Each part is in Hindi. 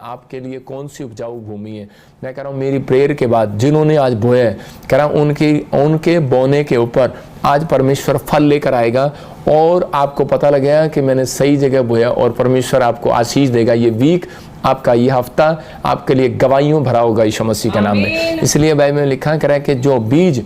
आपके लिए कौन सी उपजाऊ भूमि है। मैं कह रहा हूँ मेरी प्रेयर के बाद जिन्होंने आज बोया है, कह रहा हूँ उनके बोने के ऊपर आज परमेश्वर फल लेकर आएगा और आपको पता लगेगा कि मैंने सही जगह बोया और परमेश्वर आपको आशीष देगा। ये वीक आपका, ये हफ्ता आपके लिए गवाहियों भरा होगा यीशु मसीह के नाम में। इसलिए बाइबल में लिखा कह रहा है कि जो बीज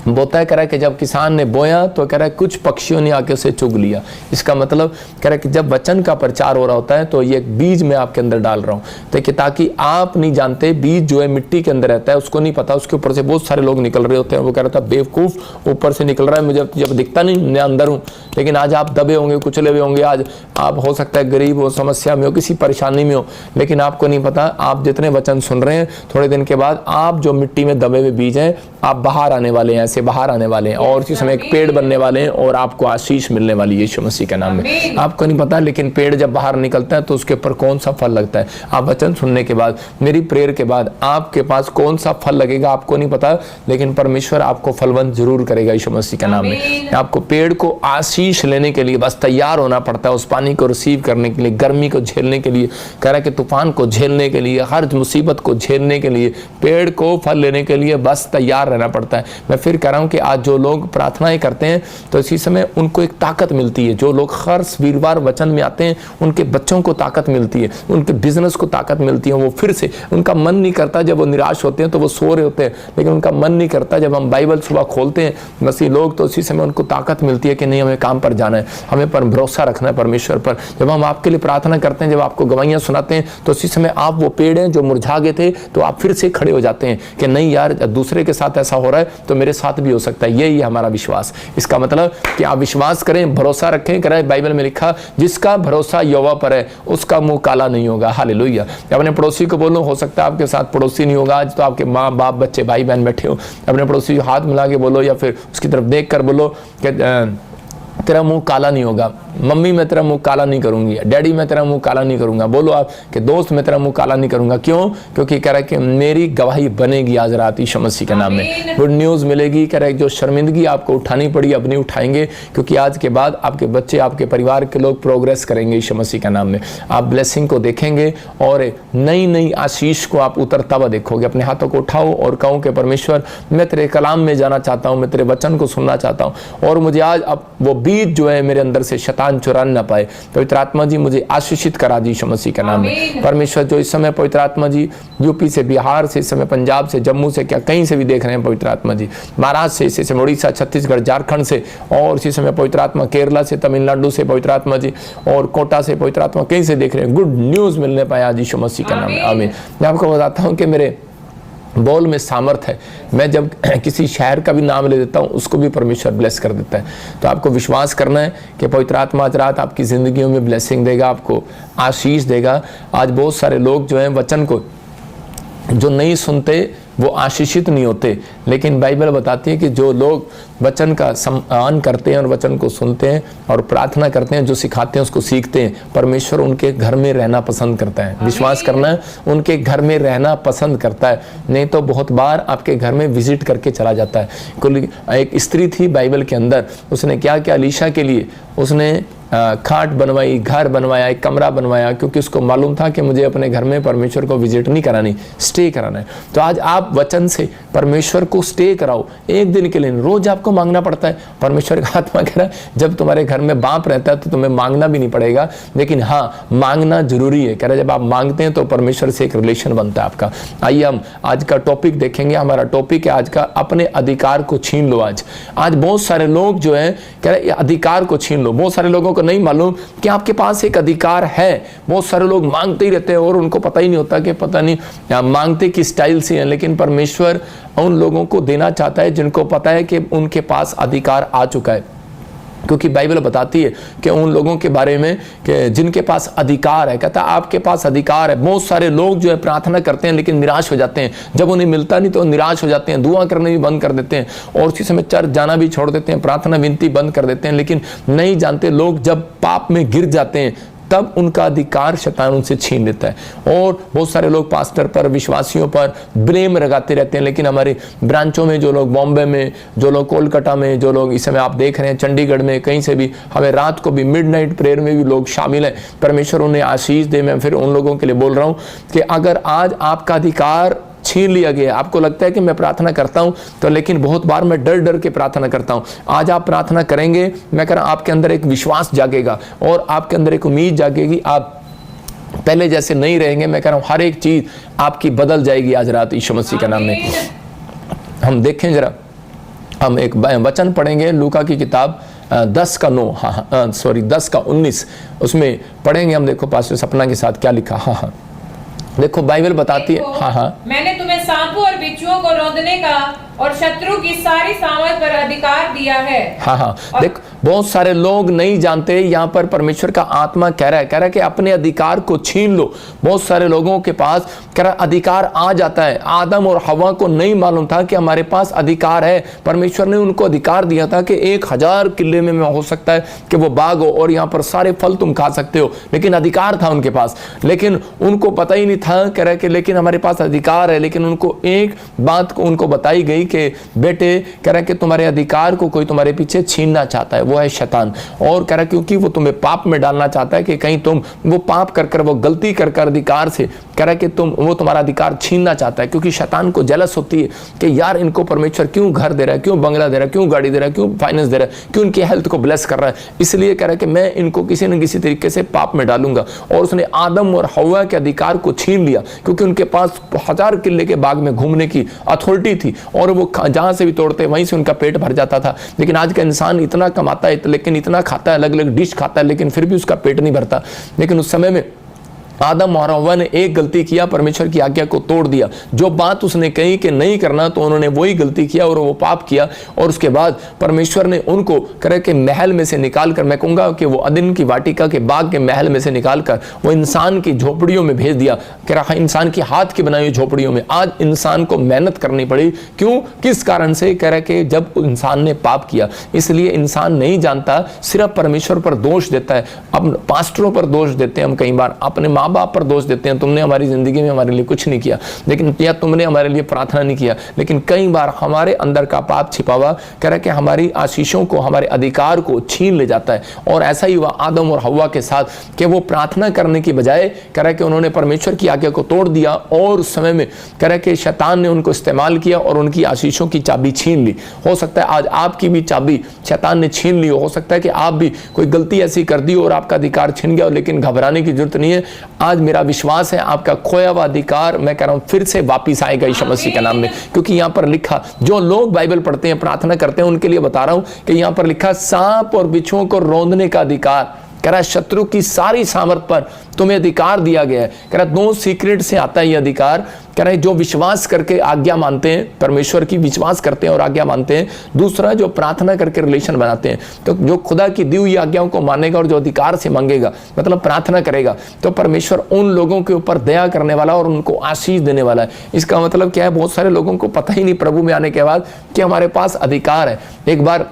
बोता है, कह रहा है कि जब किसान ने बोया तो कह रहा है कुछ पक्षियों ने आके उसे चुग लिया। इसका मतलब कह रहा है कि जब वचन का प्रचार हो रहा होता है तो ये एक बीज मैं आपके अंदर डाल रहा हूँ, तो ताकि आप नहीं जानते बीज जो है मिट्टी के अंदर रहता है, उसको नहीं पता, उसके ऊपर से बहुत सारे लोग निकल रहे होते हैं। वो कह रहा था बेवकूफ़ ऊपर से निकल रहा है, मुझे जब दिखता नहीं, मैं अंदर हूँ। लेकिन आज आप दबे होंगे, कुचले हुए होंगे, आज आप हो सकता है गरीब हो, समस्या में हो, किसी परेशानी में हो, लेकिन आपको नहीं पता आप जितने वचन सुन रहे हैं थोड़े दिन के बाद आप जो मिट्टी में दबे हुए बीज हैं आप बाहर आने वाले हैं, ऐसे बाहर आने वाले हैं और उसी समय एक पेड़ बनने वाले हैं और आपको आशीष मिलने वाली है यीशु मसीह के नाम में। आपको नहीं पता, लेकिन पेड़ जब बाहर निकलता है तो उसके ऊपर कौन सा फल लगता है। आप वचन सुनने के बाद, मेरी प्रेयर के बाद आपके पास कौन सा फल लगेगा आपको नहीं पता, लेकिन परमेश्वर आपको फलवंत जरूर करेगा यीशु मसीह के नाम में। आपको पेड़ को आशीष लेने के लिए बस तैयार होना पड़ता है, उस पानी को रिसीव करने के लिए, गर्मी को झेलने के लिए, कह रहा है कि तूफान को झेलने के लिए, हर मुसीबत को झेलने के लिए, पेड़ को फल लेने के लिए बस तैयार रहना पड़ता है। मैं फिर कह रहा हूं कि आज जो लोग प्रार्थनाएं करते हैं तो इसी समय उनको एक ताकत मिलती है। जो लोग हर वीरवार वचन में आते हैं उनके बच्चों को ताकत मिलती है, उनके बिजनेस को ताकत मिलती है। वो फिर से, उनका मन नहीं करता, जब वो निराश होते हैं तो वो सो रहे होते हैं, लेकिन उनका मन नहीं करता जब हम बाइबल सुबह खोलते हैं मसीह लोग, तो उसी समय उनको ताकत मिलती है कि नहीं हमें काम पर जाना है, हमें पर भरोसा रखना है परमेश्वर पर। जब हम आपके लिए प्रार्थना करते हैं, जब आपको गवाहियां सुनाते हैं, तो उसी समय आप वो पेड़ हैं जो मुरझा गए थे तो आप फिर से खड़े हो जाते हैं कि नहीं यार, दूसरे के साथ ऐसा हो रहा है तो मेरे साथ भी हो सकता है। यही है हमारा विश्वास। इसका मतलब कि आप विश्वास करें, भरोसा रखें। करें, बाइबल में लिखा जिसका भरोसा यहोवा पर है उसका मुंह काला नहीं होगा। हालेलुया। अपने पड़ोसी को बोलो, हो सकता है आपके साथ पड़ोसी नहीं होगा आज, तो आपके माँ बाप बच्चे भाई बहन बैठे हो, अपने पड़ोसी को हाथ मिला के बोलो या फिर उसकी तरफ देख कर बोलो कि तेरा मुंह काला नहीं होगा। मम्मी मैं तेरा मुंह काला नहीं करूंगी, डैडी मैं तेरा मुंह काला नहीं करूंगा। बोलो आप कि दोस्त मैं तेरा मुंह काला नहीं करूंगा। क्यों? क्योंकि कह रहा है कि मेरी गवाही बनेगी आज रात यीशु मसीह के नाम में। गुड न्यूज़ मिलेगी। कह रहा है जो शर्मिंदगी आपको उठानी पड़ी अब नहीं उठाएंगे, क्योंकि आज के बाद आपके बच्चे, आपके परिवार के लोग प्रोग्रेस करेंगे यीशु मसीह के नाम में। आप ब्लेसिंग को देखेंगे और नई नई आशीष को आप उतरता हुआ देखोगे। अपने हाथों को उठाओ और कहो कि परमेश्वर मैं तेरे कलाम में जाना चाहता हूँ, मैं तेरे वचन को सुनना चाहता हूँ और मुझे आज अब वो बीज जो है मेरे अंदर से शैतान चुरा ना पाए। पवित्र आत्मा जी मुझे आशीषित करा दी यीशु मसीह के नाम में। परमेश्वर जो इस समय पवित्र आत्मा जी यूपी से, बिहार से, इस समय पंजाब से, जम्मू से, क्या कहीं से भी देख रहे हैं पवित्र आत्मा जी, महाराष्ट्र से, इसी समय उड़ीसा, छत्तीसगढ़, झारखंड से, और इसी समय पवित्र आत्मा केरला से, तमिलनाडु से पवित्र आत्मा जी, और कोटा से पवित्र आत्मा कहीं से देख रहे हैं। गुड न्यूज़ मिलने पाए आज यीशु मसीह के नाम में। आमीन। मैं आपको बताता हूँ कि मेरे बोल में सामर्थ है। मैं जब किसी शहर का भी नाम ले देता हूँ उसको भी परमेश्वर ब्लेस कर देता है। तो आपको विश्वास करना है कि पवित्र आत्मा आज रात आपकी ज़िंदगियों में ब्लेसिंग देगा, आपको आशीष देगा। आज बहुत सारे लोग जो हैं वचन को जो नहीं सुनते वो आशीषित नहीं होते, लेकिन बाइबल बताती है कि जो लोग वचन का सम्मान करते हैं और वचन को सुनते हैं और प्रार्थना करते हैं, जो सिखाते हैं उसको सीखते हैं, परमेश्वर उनके घर में रहना पसंद करता है। विश्वास करना है, उनके घर में रहना पसंद करता है। नहीं तो बहुत बार आपके घर में विजिट करके चला जाता है। एक स्त्री थी बाइबल के अंदर, उसने क्या किया, अलीशा के लिए उसने खाट बनवाई, घर बनवाया, एक कमरा बनवाया, क्योंकि उसको मालूम था कि मुझे अपने घर में परमेश्वर को विजिट नहीं करानी, स्टे कराना है। तो आज आप वचन से परमेश्वर को स्टे कराओ एक दिन के लिए। रोज आपको मांगना पड़ता है। परमेश्वर का आत्मा कह रहा है जब तुम्हारे घर में बाप रहता है तो तुम्हें मांगना भी नहीं पड़ेगा, लेकिन हाँ मांगना जरूरी है। कह रहा है जब आप मांगते हैं तो परमेश्वर से एक रिलेशन बनता है आपका। आइए हम आज का टॉपिक देखेंगे। हमारा टॉपिक है आज का, अपने अधिकार को छीन लो। आज बहुत सारे लोग जो है कह रहे अधिकार को छीन लो। बहुत सारे लोगों को नहीं मालूम कि आपके पास एक अधिकार है। बहुत सारे लोग मांगते ही रहते हैं और उनको पता ही नहीं होता कि पता नहीं मांगते किस स्टाइल से हैं, लेकिन परमेश्वर उन लोगों को देना चाहता है जिनको पता है कि उनके पास अधिकार आ चुका है। क्योंकि बाइबल बताती है कि उन लोगों के बारे में कि जिनके पास अधिकार है, कहता है आपके पास अधिकार है। बहुत सारे लोग जो है प्रार्थना करते हैं लेकिन निराश हो जाते हैं, जब उन्हें मिलता नहीं तो निराश हो जाते हैं, दुआ करने भी बंद कर देते हैं और उसी समय चर्च जाना भी छोड़ देते हैं, प्रार्थना विनती बंद कर देते हैं। लेकिन नहीं जानते लोग जब पाप में गिर जाते हैं तब उनका अधिकार शैतान उनसे छीन लेता है। और बहुत सारे लोग पास्टर पर, विश्वासियों पर ब्लेम लगाते रहते हैं, लेकिन हमारे ब्रांचों में जो लोग बॉम्बे में, जो लोग कोलकाता में, जो लोग इस समय आप देख रहे हैं चंडीगढ़ में, कहीं से भी हमें रात को भी मिडनाइट प्रेयर में भी लोग शामिल हैं, परमेश्वर उन्हें आशीष दे। मैं फिर उन लोगों के लिए बोल रहा हूं कि अगर आज आपका अधिकार छीन लिया गया, आपको लगता है कि मैं प्रार्थना करता हूं तो, लेकिन बहुत बार मैं डर डर के प्रार्थना करता हूं, आज आप प्रार्थना करेंगे, मैं कह रहा हूं आपके अंदर एक विश्वास जागेगा और आपके अंदर एक उम्मीद जागेगी, आप पहले जैसे नहीं रहेंगे। मैं कह रहा हूं हर एक चीज आपकी बदल जाएगी आज रात यीशु मसीह के नाम में। हम देखें जरा, हम एक वचन पढ़ेंगे लूका की किताब 10:19, उसमें पढ़ेंगे हम। देखो पास्टर सपना के साथ क्या लिखा। हाँ, देखो बाइबल बताती है। हाँ, मैंने तुम्हें सांपों और बिच्छुओं को रौंदने का और शत्रु की सारी सामर्थ पर अधिकार दिया है। हाँ, देख बहुत सारे लोग नहीं जानते, यहाँ पर परमेश्वर का आत्मा कह रहा है कि अपने अधिकार को छीन लो। बहुत सारे लोगों के पास कह रहा अधिकार आ जाता है। आदम और हवा को नहीं मालूम था कि हमारे पास अधिकार है। परमेश्वर ने उनको अधिकार दिया था कि 1000 किले में हो सकता है कि वो बाग हो और यहाँ पर सारे फल तुम खा सकते हो, लेकिन अधिकार था उनके पास। लेकिन उनको पता ही नहीं था, कह रहा कि लेकिन हमारे पास अधिकार है। लेकिन उनको एक बात को उनको बताई गई कि बेटे, कह रहा कि तुम्हारे अधिकार को कोई तुम्हारे पीछे छीनना चाहता है, वो है शैतान। और कह रहा क्योंकि वो तुम्हें पाप में डालना चाहता है कि कहीं तुम वो पाप कर कर, वो गलती कर कर अधिकार से, कह रहा कि वो तुम्हारा अधिकार छीनना चाहता है। क्योंकि शैतान को जलस होती है कि यार इनको परमेश्वर क्यों घर दे रहा है, क्यों बंगला दे रहा है, क्यों गाड़ी दे रहा है, क्यों फाइनेंस दे रहा है, क्यों इनकी हेल्थ को ब्लेस कर रहा है। इसलिए कह रहा है कि मैं इनको किसी न किसी तरीके से पाप में डालूंगा। और उसने आदम और हवा के अधिकार को छीन लिया, क्योंकि उनके पास 1000 किले के बाग में घूमने की अथॉरिटी थी और वो जहां से भी तोड़ते वहीं से उनका पेट भर जाता था। लेकिन आज का इंसान इतना कमाता है, लेकिन इतना खाता है, अलग अलग डिश खाता है, लेकिन फिर भी उसका पेट नहीं भरता। लेकिन उस समय में आदम और हव्वा ने एक गलती किया, परमेश्वर की आज्ञा को तोड़ दिया। जो बात उसने कही कि नहीं करना, तो उन्होंने वही गलती किया और वो पाप किया। और उसके बाद परमेश्वर ने उनको करे के महल में से निकाल कर, मैं कहूंगा कि वो अदन की वाटिका के बाग के महल में से निकाल कर वो इंसान की झोपड़ियों में भेज दिया। कह रहा इंसान की हाथ की बनाई हुई झोपड़ियों में आज इंसान को मेहनत करनी पड़ी। क्यों, किस कारण से? कह रहा कि जब इंसान ने पाप किया। इसलिए इंसान नहीं जानता, सिर्फ परमेश्वर पर दोष देता है। अब पास्टरों पर दोष देते हैं हम, कई बार अपने माँ बाप पर दोष देते हैं, तुमने हमारी जिंदगी में हमारे लिए कुछ नहीं किया, लेकिन या तुमने हमारे लिए प्रार्थना नहीं किया। लेकिन कई बार हमारे अंदर का पाप छिपा हुआ कह रहा कि हमारी आशीषों को, हमारे अधिकार को छीन ले जाता है। और ऐसा ही हुआ आदम और हव्वा के साथ कि वो प्रार्थना करने की बजाय कह रहा कि उन्होंने परमेश्वर की आज्ञा को तोड़ दिया और उस समय में कह रहा कि शैतान ने उनको इस्तेमाल किया और उनकी आशीषों की चाबी छीन ली। हो सकता है आज आपकी भी चाबी शैतान ने छीन ली हो सकता है कि आप भी कोई गलती ऐसी कर दी और आपका अधिकार छीन गया, लेकिन घबराने की जरूरत नहीं है। आज मेरा विश्वास है आपका खोया हुआ अधिकार, मैं कह रहा हूं, फिर से वापिस आएगा यीशु मसीह के नाम में। क्योंकि यहां पर लिखा, जो लोग बाइबल पढ़ते हैं, प्रार्थना करते हैं, उनके लिए बता रहा हूं कि यहां पर लिखा सांप और बिच्छुओं को रौंदने का अधिकार, कह रहा शत्रु की सारी सामर्थ पर तुम्हें अधिकार दिया गया है। कह रहा दो सीक्रेट से आता है ये अधिकार। कह रहा जो विश्वास करके आज्ञा मानते हैं, परमेश्वर की विश्वास करते हैं और आज्ञा मानते हैं। दूसरा, जो प्रार्थना करके रिलेशन बनाते हैं। तो जो खुदा की दी हुई आज्ञाओं को मानेगा और जो अधिकार से मांगेगा, मतलब प्रार्थना करेगा, तो परमेश्वर उन लोगों के ऊपर दया करने वाला और उनको आशीष देने वाला है। इसका मतलब क्या है? बहुत सारे लोगों को पता ही नहीं प्रभु में आने के बाद कि हमारे पास अधिकार है। एक बार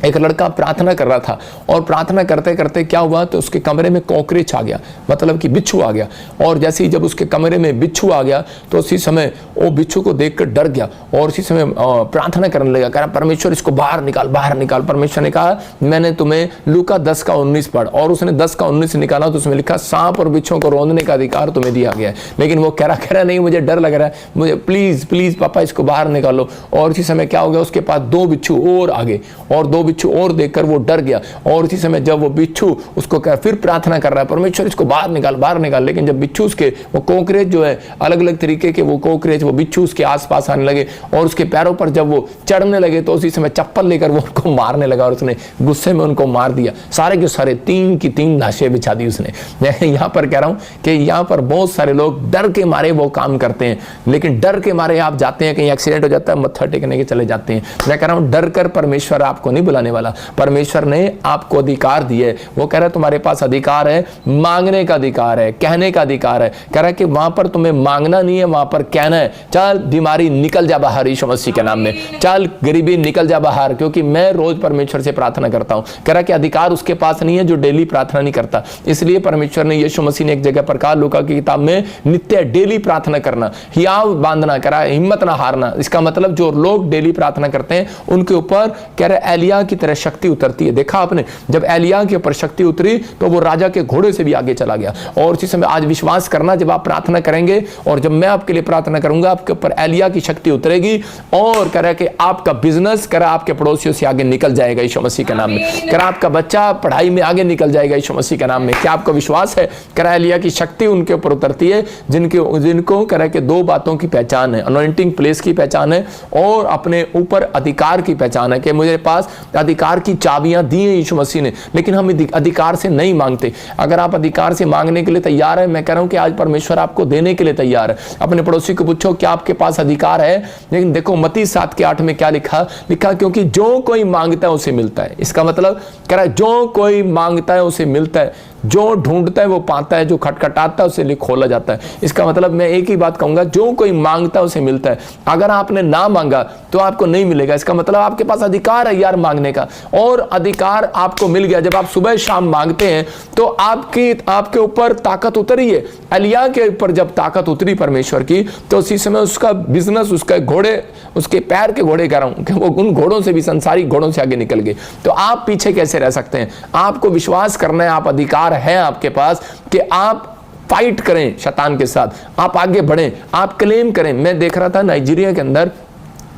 एक लड़का प्रार्थना कर रहा था और प्रार्थना करते करते क्या हुआ, तो उसके कमरे में कॉकरोच आ गया, मतलब कि बिच्छू आ गया। और जैसे ही जब उसके कमरे में बिच्छू आ गया तो उसी समय वो बिच्छू को देखकर डर गया और उसी समय प्रार्थना करने लगा, कह रहा परमेश्वर इसको बाहर निकाल, बाहर निकाल। परमेश्वर ने कहा मैंने तुम्हें लूका 10:19 पढ़, और उसने 10:19 निकाला तो उसमें लिखा सांप और बिच्छुओं को रौंदने का अधिकार तुम्हें दिया गया है। लेकिन वो कह रहा नहीं, मुझे डर लग रहा है, मुझे प्लीज प्लीज पापा इसको बाहर निकालो। और उसी समय क्या हो गया, उसके पास 2 बिच्छू और आगे और 2 बिच्छू और देखकर वो डर गया। और उसी समय जब वो बिच्छू उसको फिर प्रार्थना कर रहा है, परमेश्वर इसको बाहर निकाल, बाहर निकाल। लेकिन जब बिच्छू उसके वो कॉकरोच जो है, अलग अलग तरीके के वो कॉकरोच, वो बिच्छू उसके आसपास आने लगे और उसके पैरों पर जब वो चढ़ने लगे तो उसी समय चप्पल लेकर वो उनको मारने लगा और उसने गुस्से में उनको मार दिया। सारे के सारे 3 की 3 लाशें बिछा दी उसने। मैं यहाँ पर कह रहा हूँ कि यहाँ पर बहुत सारे लोग डर के मारे वो काम करते हैं, लेकिन डर के मारे आप जाते हैं, कहीं एक्सीडेंट हो जाता है, मत्था टेकने के चले जाते हैं। मैं कह रहा हूँ डर कर परमेश्वर आपको नहीं बुलाने जाने वाला। परमेश्वर ने आपको अधिकार दिए, वो कह रहा है तुम्हारे पास अधिकार है, मांगने का अधिकार है, कहने का अधिकार है। कह रहा है कि वहां पर तुम्हें मांगना नहीं है, वहां पर कहना है। चल बीमारी निकल जा बाहर यीशु मसीह के नाम में, चल गरीबी निकल जा बाहर, क्योंकि मैं रोज परमेश्वर से प्रार्थना करता हूं। कह रहा है कि अधिकार उसके पास नहीं है जो डेली प्रार्थना नहीं करता। इसलिए परमेश्वर ने, यीशु मसीह ने एक जगह पर कहा लूका की किताब में, नित्य डेली प्रार्थना करना, हियाव बांधना, करा हिम्मत ना हारना। इसका मतलब जो लोग डेली प्रार्थना करते हैं उनके ऊपर कह रहे एलिया की तरह शक्ति उतरती है। देखा आपने, जब एलिया के ऊपर शक्ति उतरी तो वो राजा के घोड़े से भी आगे चला गया। और उसी समय आज विश्वास करना, जब आप प्रार्थना करेंगे और जब मैं आपके लिए प्रार्थना करूंगा, आपके ऊपर एलिया की शक्ति उतरेगी और कह रहा है कि आपका बिजनेस कह रहा आपके पड़ोसियों से आगे निकल जाएगा यीशु मसीह के नाम में। कह रहा आपका बच्चा पढ़ाई में आगे निकल जाएगा यीशु मसीह के नाम में। क्या आपको विश्वास है? कह रहा एलिया की शक्ति उनके ऊपर उतरती है जिनको कह रहा है कि दो बातों की पहचान है, अनॉइंटिंग प्लेस की पहचान है और अपने ऊपर अधिकार की पहचान है कि मुझे पास अधिकार की चाबियां दी हैं यीशु मसीह ने, लेकिन हम अधिकार से नहीं मांगते। अगर आप अधिकार से मांगने के लिए तैयार है, मैं कह रहा हूं कि आज परमेश्वर आपको देने के लिए तैयार है। अपने पड़ोसी को पूछो क्या आपके पास अधिकार है। लेकिन देखो मत्ती 7:8 में क्या लिखा, क्योंकि जो कोई मांगता है उसे मिलता है। इसका मतलब कह रहा है जो कोई मांगता है उसे मिलता है, जो ढूंढता है वो पाता है, जो खटखटाता है उसे लिए खोला जाता है। इसका मतलब मैं एक ही बात कहूंगा, जो कोई मांगता है उसे मिलता है। अगर आपने ना मांगा तो आपको नहीं मिलेगा। इसका मतलब आपके पास अधिकार है यार मांगने का, और अधिकार आपको मिल गया। जब आप सुबह शाम मांगते हैं तो आपके ऊपर ताकत उतरी है। एलिया के ऊपर जब ताकत उतरी परमेश्वर की, तो उसी समय उसका बिजनेस, उसका घोड़े, उसके पैर के घोड़े कह रहा हूं कि वो उन घोड़ों से भी, संसारिक घोड़ों से आगे निकल गए। तो आप पीछे कैसे रह सकते हैं? आपको विश्वास करना है, आप अधिकार है आपके पास कि आप फाइट करें शैतान के साथ, आप आगे बढ़ें, आप क्लेम करें। मैं देख रहा था नाइजीरिया के अंदर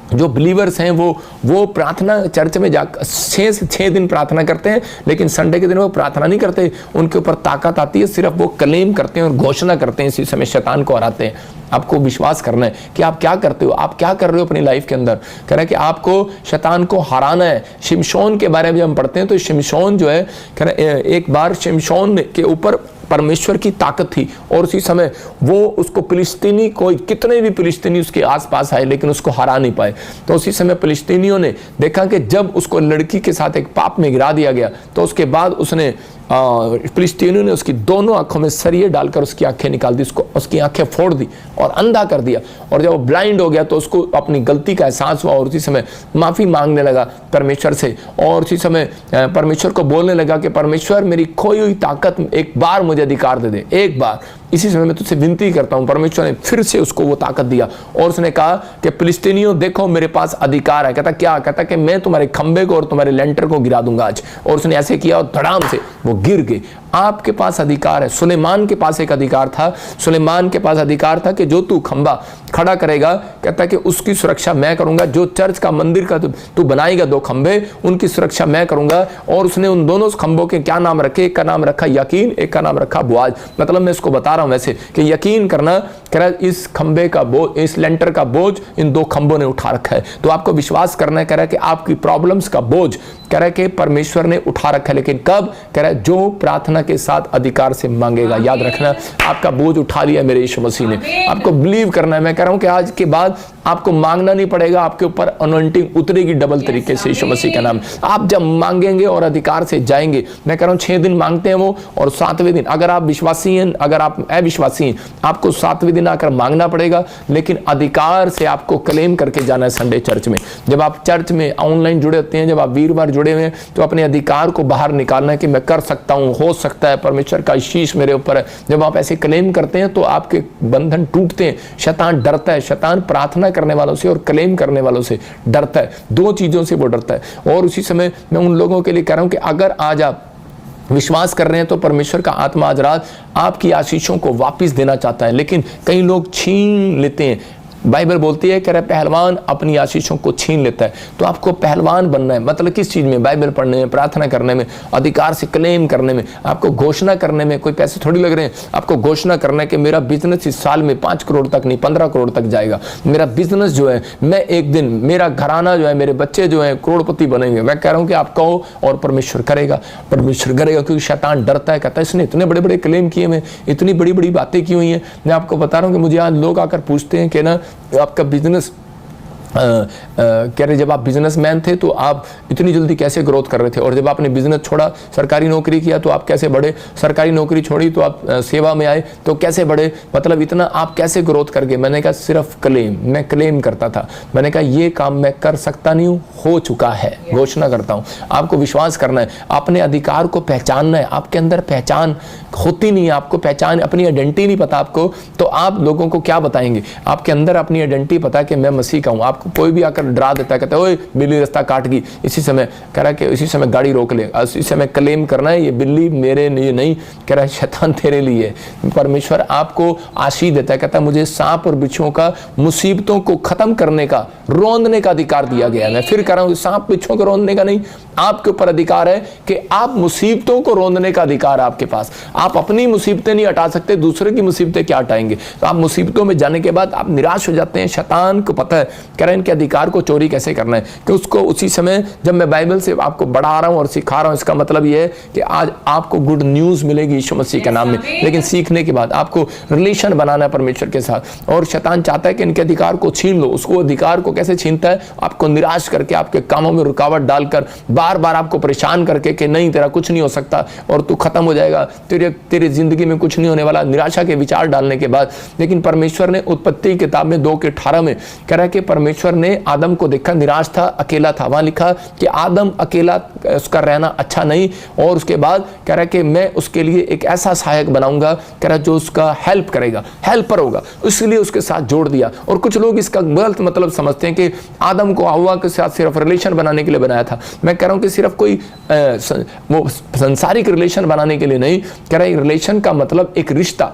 जो बिलीवर्स हैं वो प्रार्थना चर्च में जाकर 6 से 6 दिन प्रार्थना करते हैं, लेकिन संडे के दिन वो प्रार्थना नहीं करते। उनके ऊपर ताकत आती है, सिर्फ वो क्लेम करते हैं और घोषणा करते हैं, इसी समय शैतान को हराते हैं। आपको विश्वास करना है कि आप क्या करते हो, आप क्या कर रहे हो अपनी लाइफ के अंदर। कह रहा है कि आपको शैतान को हराना है। शिमशोन के बारे में जब हम पढ़ते हैं तो शिमशोन जो है, कह रहा है एक बार शिमशोन के ऊपर परमेश्वर की ताकत थी और उसी समय वो उसको फिलिस्तीनी, कोई कितने भी फिलिस्तीनी उसके आसपास आए लेकिन उसको हरा नहीं पाए। तो उसी समय फिलिस्तीनियों ने देखा कि जब उसको लड़की के साथ एक पाप में गिरा दिया गया तो उसके बाद उसने फिलिस्तीनियों ने उसकी दोनों आंखों में सरिये डालकर उसकी आंखें निकाल दी, उसकी आंखें फोड़ दी और अंधा कर दिया। और जब वो ब्लाइंड हो गया तो उसको अपनी गलती का एहसास हुआ और उसी समय माफी मांगने लगा परमेश्वर से, और उसी समय परमेश्वर को बोलने लगा कि परमेश्वर मेरी खोई हुई ताकत एक बार मुझे अधिकार दे दे, एक बार। इसी समय मैं तुझसे विनती करता हूं। परमेश्वर ने फिर से उसको वो ताकत दिया और उसने कहा कि फिलिस्तीनियों देखो मेरे पास अधिकार है। कहता क्या? कहता कि मैं तुम्हारे खंबे को और तुम्हारे लेंटर को गिरा दूंगा आज। और उसने ऐसे किया और धड़ाम से वो गिर गए। आपके पास अधिकार है। सुलेमान के पास एक अधिकार था। सुलेमान के पास अधिकार था कि जो तू खंबा खड़ा करेगा, कहता कि उसकी सुरक्षा मैं करूंगा। जो चर्च का, मंदिर का तू बनाएगा 2 खंबे, उनकी सुरक्षा मैं करूंगा। और उसने उन दोनों खंबों के क्या नाम रखे? एक का नाम रखा यकीन, एक का नाम रखा बुआज। मतलब मैं इसको बता रहा हूं वैसे कि यकीन करना, कह रहा इस खंबे का बोझ, इस लेंटर का बोझ इन 2 खंबों ने उठा रखा है। तो आपको विश्वास करना है, कह रहा है कि आपकी प्रॉब्लम्स का बोझ, कह रहा है कि परमेश्वर ने उठा रखा है। लेकिन कब? कह रहा है जो प्रार्थना के साथ अधिकार से मांगेगा। याद रखना, आपका बोझ उठा लिया मेरे यीशु मसीह ने। आपको बिलीव करना है। मैं कह रहा हूं कि आज के बाद आपको मांगना नहीं पड़ेगा, आपके ऊपर अनॉइंटिंग उतरेगी डबल तरीके से यीशु मसीह का नाम। आप जब मांगेंगे और अधिकार से जाएंगे, मैं कह रहा हूं 6 दिन मांगते हैं वो, और 7वें दिन अगर आप विश्वासी हैं, अगर आप अविश्वासी हैं, आपको 7वें दिन आकर मांगना पड़ेगा। लेकिन अधिकार से आपको क्लेम करके जाना है। संडे चर्च में जब आप चर्च में ऑनलाइन जुड़े होते हैं, जब आप वीरवार जुड़े हुए हैं, तो अपने अधिकार को बाहर निकालना है कि मैं कर सकता हूं, हो सकता है, परमेश्वर का आशीष मेरे ऊपर है। जब आप ऐसे क्लेम करते हैं तो आपके बंधन टूटते हैं। शैतान डरता है। शैतान प्रार्थना करने वालों से और क्लेम करने वालों से डरता है। 2 चीजों से वो डरता है। और उसी समय मैं उन लोगों के लिए कह रहा हूं कि अगर आज आप विश्वास कर रहे हैं तो परमेश्वर का आत्मा आज रात आपकी आशीषों को वापस देना चाहता है, लेकिन कई लोग छीन लेते हैं। बाइबल बोलती है, कह रहा है पहलवान अपनी आशीषों को छीन लेता है। तो आपको पहलवान बनना है। मतलब किस चीज में? बाइबल पढ़ने में, प्रार्थना करने में, अधिकार से क्लेम करने में, आपको घोषणा करने में। कोई पैसे थोड़ी लग रहे हैं। आपको घोषणा करना है कि मेरा बिजनेस इस साल में 5 करोड़ तक नहीं 15 करोड़ तक जाएगा। मेरा बिजनेस जो है, मैं एक दिन, मेरा घराना जो है, मेरे बच्चे जो है करोड़पति बनेंगे। मैं कह रहा हूं कि आप कहो और परमेश्वर करेगा। परमेश्वर करेगा, क्योंकि शैतान डरता है। कहता है इसने इतने बड़े बड़े क्लेम किए, में इतनी बड़ी बड़ी बातें की हुई हैं। मैं आपको बता रहा हूं कि मुझे आज लोग आकर पूछते हैं कि ना आपका बिजनेस कह रहे जब आप बिजनेसमैन थे तो आप इतनी जल्दी कैसे ग्रोथ कर रहे थे, और जब आपने बिजनेस छोड़ा, सरकारी नौकरी किया तो आप कैसे बढ़े, सरकारी नौकरी छोड़ी तो आप सेवा में आए तो कैसे बढ़े, मतलब इतना आप कैसे ग्रोथ कर गए। मैंने कहा सिर्फ क्लेम, मैं क्लेम करता था। मैंने कहा ये काम मैं कर सकता नहीं हूँ, हो चुका है, घोषणा करता हूँ। आपको विश्वास करना है, अपने अधिकार को पहचानना है। आपके अंदर पहचान होती नहीं है, आपको पहचान, अपनी आइडेंटिटी नहीं पता आपको, तो आप लोगों को क्या बताएंगे। आपके अंदर अपनी आइडेंटिटी पता है कि मैं मसीह का हूँ। आपको कोई भी आकर डरा देता है, कहता है ओए बिल्ली रास्ता काट गई, इसी समय कह रहा है कि इसी समय गाड़ी रोक ले, इसी समय क्लेम करना है ये बिल्ली मेरे लिए नहीं, कह रहा है शैतान तेरे लिए। परमेश्वर आपको आशीष देता है, कहता है मुझे सांप और बिच्छुओं का, मुसीबतों को खत्म करने का, रौंदने का अधिकार दिया गया है। मैं फिर कह रहा हूँ, सांप बिच्छुओं को रौंदने का नहीं, आपके ऊपर अधिकार है कि आप मुसीबतों को रौंदने का अधिकार है आपके पास। आप अपनी मुसीबतें नहीं हटा सकते, दूसरे की मुसीबतें क्या हटाएंगे। तो आप मुसीबतों में जाने के बाद आप निराश हो जाते हैं। शैतान को पता है, कह रहे हैं इनके अधिकार को चोरी कैसे करना है, कि उसको उसी समय जब मैं बाइबल से आपको बढ़ा रहा हूं और सिखा रहा हूं, इसका मतलब यह है कि आज आपको गुड न्यूज मिलेगी यीशु मसीह के नाम में, लेकिन सीखने के बाद आपको रिलेशन बनाना है परमेश्वर के साथ। और शैतान चाहता है कि इनके अधिकार को छीन लो। उसको अधिकार को कैसे छीनता है, आपको निराश करके, आपके कामों में रुकावट डालकर, बार बार आपको परेशान करके कि नहीं तेरा कुछ नहीं हो सकता और तू खत्म हो जाएगा, तेरी जिंदगी में कुछ नहीं होने वाला, निराशा के विचार डालने के बाद। लेकिन परमेश्वर ने उत्पत्ति किताब में 2:18 में कह रहा है कि परमेश्वर ने आदम को देखा, निराश था, अकेला था। वहां लिखा कि आदम अकेला उसका रहना अच्छा नहीं, और उसके बाद कह रहा है कि मैं उसके लिए एक ऐसा सहायक बनाऊंगा, कह रहा है जो उसका हेल्प करेगा, हेल्पर होगा, इसलिए उसके साथ जोड़ दिया। और कुछ लोग इसका गलत मतलब समझते हैं कि आदम को हव्वा के साथ सिर्फ रिलेशन बनाने के लिए बनाया था। मैं कह रहा हूं कि सिर्फ कोई वो संसारिक रिलेशन बनाने के लिए नहीं, कह रहा है रिलेशन का मतलब एक रिश्ता।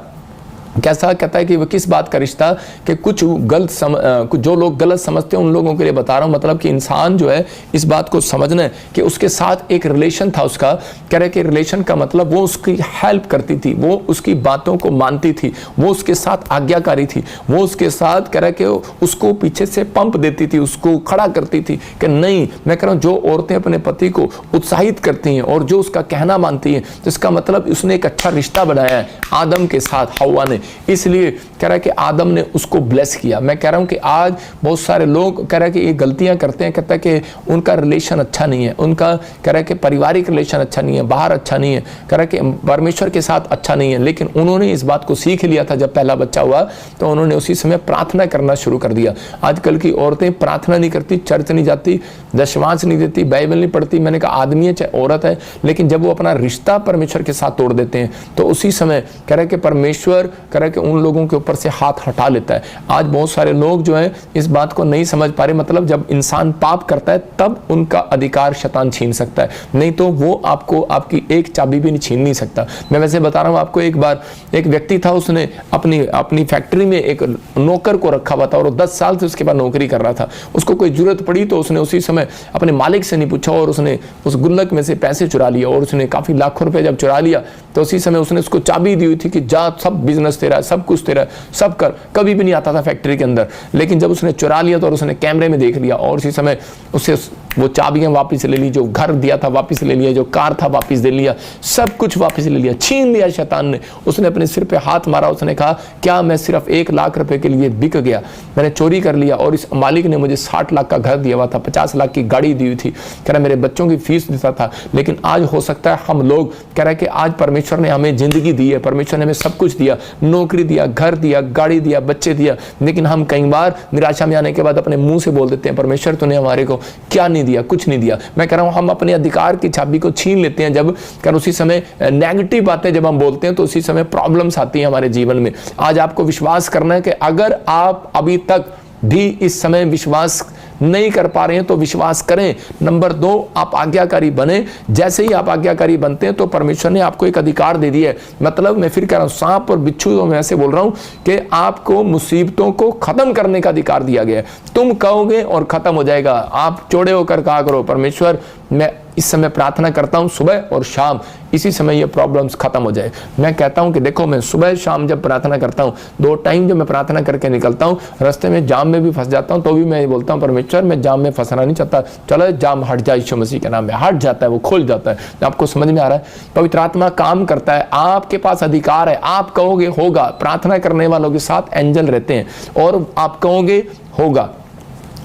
कैसा कहता है कि वो किस बात का रिश्ता, कि कुछ जो लोग गलत समझते हैं उन लोगों के लिए बता रहा हूं, मतलब कि इंसान जो है इस बात को समझना है कि उसके साथ एक रिलेशन था उसका। कह रहे कि रिलेशन का मतलब वो उसकी हेल्प करती थी, वो उसकी बातों को मानती थी, वो उसके साथ आज्ञाकारी थी, वो उसके साथ कह रहे कि उसको पीछे से पंप देती थी, उसको खड़ा करती थी कि नहीं। मैं कह रहा हूं जो औरतें अपने पति को उत्साहित करती हैं और जो उसका कहना मानती हैं, तो इसका मतलब उसने एक अच्छा रिश्ता बनाया है आदम के साथ, हव्वा ने। इसलिए कह रहा है कि आदम ने उसको ब्लेस किया। मैं कह रहा हूं कि आज बहुत सारे लोग कह रहा है कि ये गलतियां करते हैं, कहता है कि उनका रिलेशन अच्छा नहीं है, उनका कह रहा है कि पारिवारिक रिलेशन अच्छा नहीं है, बाहर अच्छा नहीं है, कह रहा है कि परमेश्वर के साथ अच्छा नहीं है। लेकिन उन्होंने इस बात को सीख लिया था जब पहला बच्चा हुआ, तो उन्होंने उसी समय प्रार्थना करना शुरू कर दिया। आजकल की औरतें प्रार्थना नहीं करती, चर्च नहीं जाती, दशमांश नहीं देती, बाइबल नहीं पढ़ती। मैंने कहा आदमी है चाहे औरत है, लेकिन जब वो अपना रिश्ता परमेश्वर के साथ तोड़ देते हैं, तो उसी समय कह रहा है कि परमेश्वर कह रहा है कि उन लोगों के ऊपर से हाथ हटा लेता है। आज बहुत सारे लोग जो हैं इस बात को नहीं समझ पा रहे, मतलब जब इंसान पाप करता है तब उनका अधिकार शैतान छीन सकता है, नहीं तो वो आपको आपकी एक चाबी भी नहीं छीन नहीं सकता। मैं वैसे बता रहा हूँ आपको, एक बार एक व्यक्ति था, उसने अपनी फैक्ट्री में एक नौकर को रखा हुआ था और 10 साल से उसके पास नौकरी कर रहा था। उसको कोई जरूरत पड़ी तो उसने उसी समय अपने मालिक से नहीं पूछा और उसने उस गुल्लक में से पैसे चुरा लिया, और उसने काफी लाखों रुपए जब चुरा लिया तो उसी समय उसने उसको चाबी दी हुई थी कि जा, सब बिजनेस तेरा, सब कुछ तेरा, सब कर। कभी भी नहीं आता था फैक्ट्री के अंदर, लेकिन जब उसने चुरा लिया तो उसने कैमरे में देख लिया और उसी समय उससे वो चाबियां वापस ले ली, जो घर दिया था वापस ले लिया, जो कार था वापस दे लिया, सब कुछ वापस ले लिया, छीन लिया शैतान ने। उसने अपने सिर पे हाथ मारा, उसने कहा क्या मैं सिर्फ 1 लाख रुपए के लिए बिक गया, मैंने चोरी कर लिया और इस मालिक ने मुझे 60 लाख का घर दिया हुआ था, 50 लाख की गाड़ी दी हुई थी, कह रहा मेरे बच्चों की फीस देता था। लेकिन आज हो सकता है हम लोग कह रहा है कि आज परमेश्वर ने हमें जिंदगी दी है, परमेश्वर ने हमें सब कुछ दिया, नौकरी दिया, घर दिया, गाड़ी दिया, बच्चे दिया, लेकिन हम कई बार निराशा में आने के बाद अपने मुंह से बोल देते हैं परमेश्वर तूने हमारे को क्या नहीं दिया, कुछ नहीं दिया। मैं कह रहा हूं हम अपने अधिकार की चाबी को छीन लेते हैं जब कर उसी समय नेगेटिव बातें जब हम बोलते हैं तो उसी समय प्रॉब्लम्स आती हैं हमारे जीवन में। आज आपको विश्वास करना है कि अगर आप अभी तक भी इस समय विश्वास नहीं कर पा रहे हैं तो विश्वास करें। नंबर 2, आप आज्ञाकारी बने। जैसे ही आप आज्ञाकारी बनते हैं तो परमेश्वर ने आपको एक अधिकार दे दिया है। मतलब मैं फिर कह रहा हूं, सांप और बिच्छू तो मैं ऐसे बोल रहा हूं कि आपको मुसीबतों को खत्म करने का अधिकार दिया गया है। तुम कहोगे और खत्म हो जाएगा। आप चौड़े होकर कहा करो परमेश्वर मैं इस समय प्रार्थना करता हूं सुबह और शाम, इसी समय ये प्रॉब्लम्स खत्म हो जाए। मैं कहता हूं कि देखो मैं सुबह शाम जब प्रार्थना करता हूं, 2 टाइम जब मैं प्रार्थना करके निकलता हूं, रास्ते में जाम में भी फंस जाता हूं तो भी मैं बोलता हूं परमेश्वर मैं जाम में फंसना नहीं चाहता, चलो जाम हट जाए, यीशु मसीह के नाम में हट जाता है, वो खुल जाता है। आपको समझ में आ रहा है? पवित्र आत्मा काम करता है, आपके पास अधिकार है, आप कहोगे होगा। प्रार्थना करने वालों के साथ एंजल रहते हैं और आप कहोगे होगा।